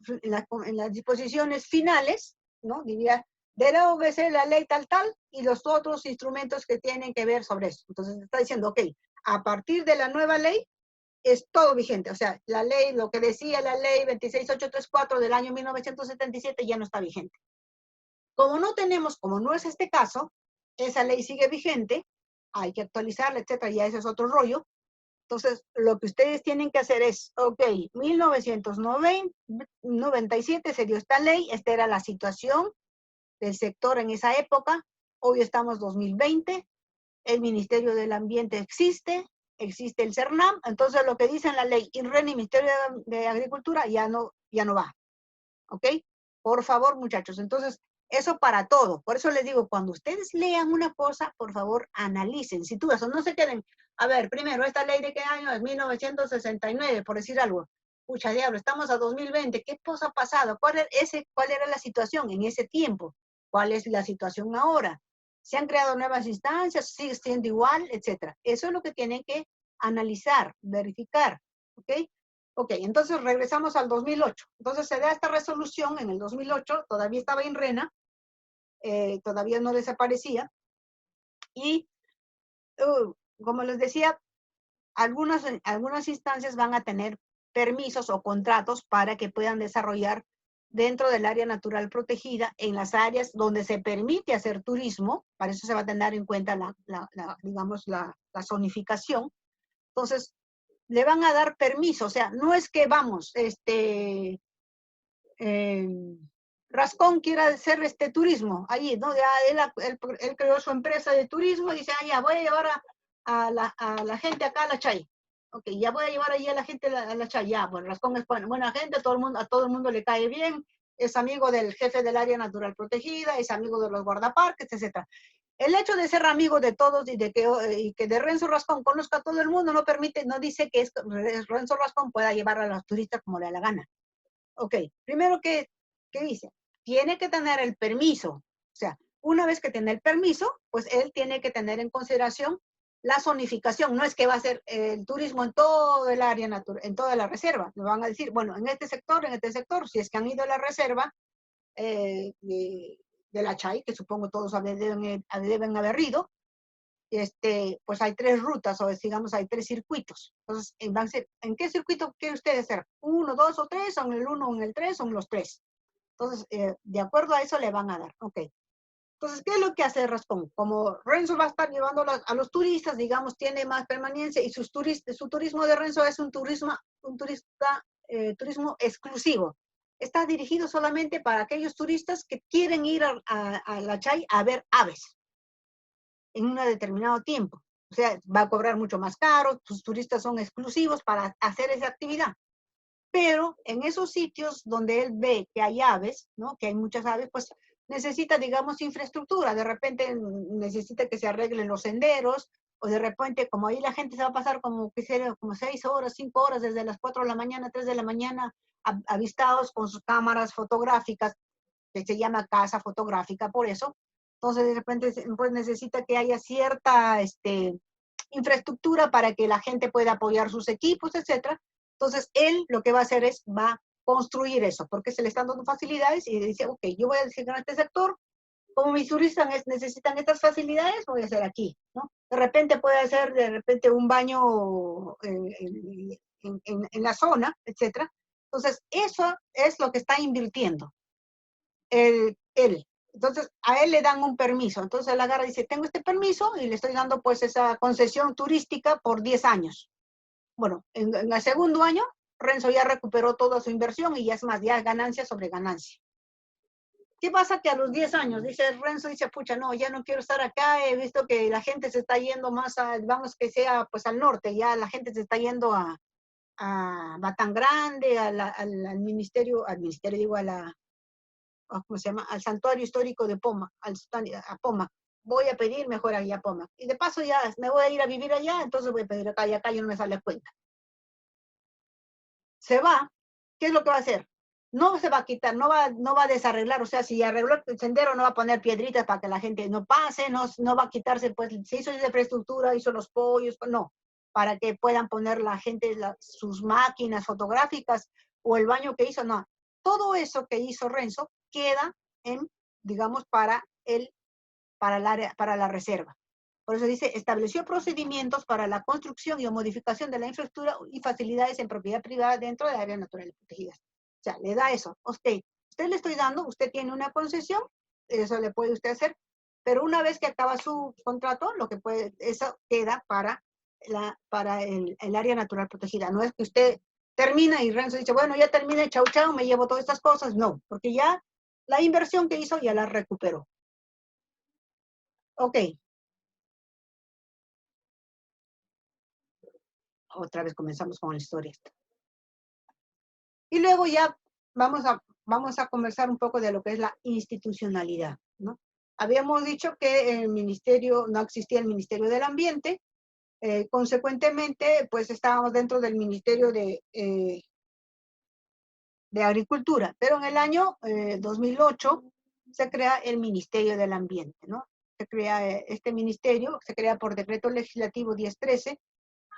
[SPEAKER 1] disposiciones finales, ¿no? Diría, deróguese la ley tal, y los otros instrumentos que tienen que ver sobre eso. Entonces está diciendo, ok, a partir de la nueva ley, es todo vigente. O sea, la ley, lo que decía la ley 26834 del año 1977 ya no está vigente. Como no es este caso, esa ley sigue vigente, hay que actualizarla, etcétera, ya ese es otro rollo. Entonces, lo que ustedes tienen que hacer es, ok, 1997 se dio esta ley, esta era la situación del sector en esa época, hoy estamos 2020, el Ministerio del Ambiente existe el CERNAM, entonces lo que dice en la ley INREN y Ministerio de Agricultura ya no va, ¿ok? Por favor, muchachos, entonces, eso para todo. Por eso les digo, cuando ustedes lean una cosa, por favor, analicen. Si tú eso, no se queden. A ver, primero, ¿esta ley de qué año es? 1969, por decir algo. Pucha diablo, estamos a 2020. ¿Qué cosa ha pasado? ¿Cuál era la situación en ese tiempo? ¿Cuál es la situación ahora? ¿Se han creado nuevas instancias? ¿Sigue siendo igual? Etcétera. Eso es lo que tienen que analizar, verificar. ¿Ok? Ok, entonces regresamos al 2008. Entonces se da esta resolución en el 2008, todavía estaba INRENA, todavía no desaparecía, y como les decía, algunas instancias van a tener permisos o contratos para que puedan desarrollar dentro del área natural protegida, en las áreas donde se permite hacer turismo, para eso se va a tener en cuenta digamos, la zonificación. Entonces, le van a dar permiso, o sea, no es que vamos, Rascón quiere hacer turismo allí, ¿no? Ya él creó su empresa de turismo y dice, ya voy a llevar a la gente acá a la Chay. Ok, ya voy a llevar allí a la gente a la Chay. Ya, pues Rascón es buena gente, a todo el mundo le cae bien, es amigo del jefe del área natural protegida, es amigo de los guardaparques, etc. El hecho de ser amigo de todos y que de Renzo Rascón conozca a todo el mundo no dice que Renzo Rascón pueda llevar a los turistas como le da la gana. Ok, primero, ¿qué dice? Tiene que tener el permiso. O sea, una vez que tiene el permiso, pues él tiene que tener en consideración la zonificación. No es que va a hacer el turismo en todo el área natural, en toda la reserva. Le van a decir, bueno, en este sector, si es que han ido a la reserva de la Chay, que supongo todos deben haber ido, pues hay 3 rutas, o digamos, hay 3 circuitos. Entonces, van a ser, ¿en qué circuito quiere usted hacer? ¿1, 2 o 3? ¿Son el 1 o en el 3? ¿Son los 3? Entonces, de acuerdo a eso le van a dar. Ok. Entonces, ¿qué es lo que hace Rascón? Como Renzo va a estar llevando a los turistas, digamos, tiene más permanencia, y su turismo de Renzo es un turismo exclusivo. Está dirigido solamente para aquellos turistas que quieren ir a la Chay a ver aves en un determinado tiempo. O sea, va a cobrar mucho más caro, sus turistas son exclusivos para hacer esa actividad. Pero en esos sitios donde él ve que hay aves, ¿no? Que hay muchas aves, pues necesita, digamos, infraestructura. De repente necesita que se arreglen los senderos, o de repente, como ahí la gente se va a pasar como 6 horas, 5 horas, desde las 4 de la mañana, 3 de la mañana, avistados con sus cámaras fotográficas, que se llama casa fotográfica por eso. Entonces, de repente, pues necesita que haya cierta infraestructura para que la gente pueda apoyar sus equipos, etcétera. Entonces, él lo que va a hacer es, va a construir eso, porque se le están dando facilidades y dice, ok, yo voy a designar este sector, como mis turistas necesitan estas facilidades, voy a hacer aquí, ¿no? De repente puede hacer, un baño en la zona, etcétera. Entonces, eso es lo que está invirtiendo él. Entonces, a él le dan un permiso. Entonces, él agarra y dice, tengo este permiso y le estoy dando pues esa concesión turística por 10 años. Bueno, en el segundo año, Renzo ya recuperó toda su inversión y ya es más, ya es ganancia sobre ganancia. ¿Qué pasa? Que a los 10 años, dice Renzo, dice, pucha, no, ya no quiero estar acá, he visto que la gente se está yendo más, vamos que sea, pues al norte, ya la gente se está yendo a Batán Grande, al ministerio, digo, ¿cómo se llama? Al santuario histórico de Poma, a Poma. Voy a pedir mejor allá a Poma. Y de paso ya me voy a ir a vivir allá, entonces voy a pedir acá, y acá yo no me sale a cuenta. Se va, ¿qué es lo que va a hacer? no se va a quitar, no va a desarreglar, o sea, si arregló el sendero no va a poner piedritas para que la gente no pase, no va a quitarse, pues se hizo la infraestructura, hizo los pollos, pues, no, para que puedan poner la gente sus máquinas fotográficas o el baño que hizo, no. Todo eso que hizo Renzo queda en, digamos, para la reserva. Por eso dice, estableció procedimientos para la construcción y o modificación de la infraestructura y facilidades en propiedad privada dentro de áreas naturales protegidas. O sea, le da eso. Usted le estoy dando, usted tiene una concesión, eso le puede usted hacer, pero una vez que acaba su contrato, eso queda para el área natural protegida. No es que usted termina y Renzo dice, bueno, ya terminé, chau, chau, me llevo todas estas cosas. No, porque ya la inversión que hizo ya la recuperó. Ok. Otra vez comenzamos con la historia. Y luego ya vamos a conversar un poco de lo que es la institucionalidad, ¿no? Habíamos dicho que el ministerio, no existía el Ministerio del Ambiente, consecuentemente, pues estábamos dentro del Ministerio de Agricultura, pero en el año 2008 se crea el Ministerio del Ambiente, ¿no? Se crea este ministerio, se crea por decreto legislativo 1013,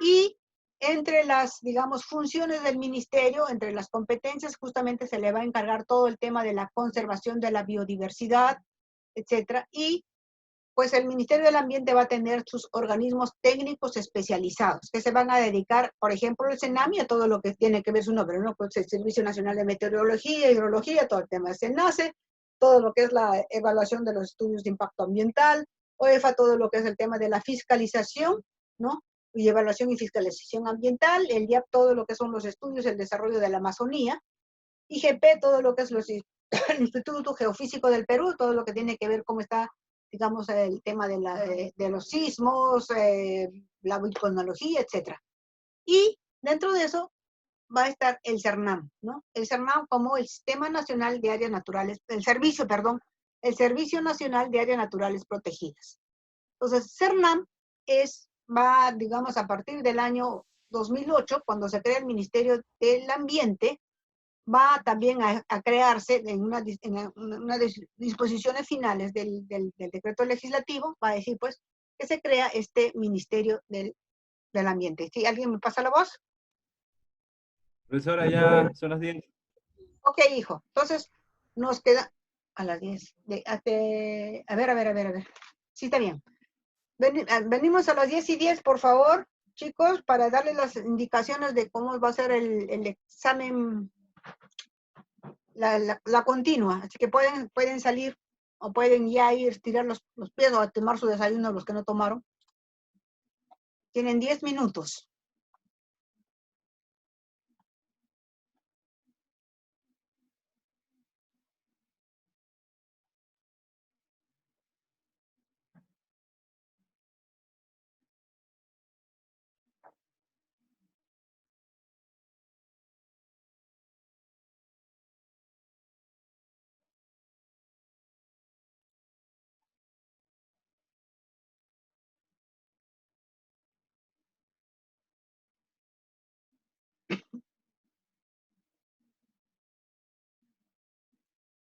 [SPEAKER 1] y entre las, digamos, funciones del ministerio, entre las competencias, justamente se le va a encargar todo el tema de la conservación de la biodiversidad, etcétera, y pues el Ministerio del Ambiente va a tener sus organismos técnicos especializados que se van a dedicar, por ejemplo, el SENAMI, a todo lo que tiene que ver su nombre, ¿no? Pues el Servicio Nacional de Meteorología, Hidrología, todo el tema de SENACE, todo lo que es la evaluación de los estudios de impacto ambiental, OEFA, todo lo que es el tema de la fiscalización, ¿no? Y evaluación y fiscalización ambiental, el IAP, todo lo que son los estudios, el desarrollo de la Amazonía, IGP, todo lo que es el Instituto Geofísico del Perú, todo lo que tiene que ver cómo está, digamos, el tema de los sismos, la vulcanología, etc. Y dentro de eso va a estar el CERNAM, ¿no? El CERNAM como el Sistema Nacional de Áreas Naturales, el Servicio Nacional de Áreas Naturales Protegidas. Entonces, CERNAM va, digamos, a partir del año 2008, cuando se crea el Ministerio del Ambiente, va también a crearse en unas disposiciones finales del decreto legislativo, va a decir pues que se crea este Ministerio del Ambiente. ¿Sí? ¿Alguien me pasa la voz?
[SPEAKER 3] Profesora, ya son las 10.
[SPEAKER 1] Ok, hijo. Entonces, nos queda a las 10. A ver. Sí, está bien. Venimos a las 10:10, por favor, chicos, para darles las indicaciones de cómo va a ser el examen, la continua. Así que pueden salir o pueden ya ir, tirar los pies o a tomar su desayuno los que no tomaron. Tienen 10 minutos.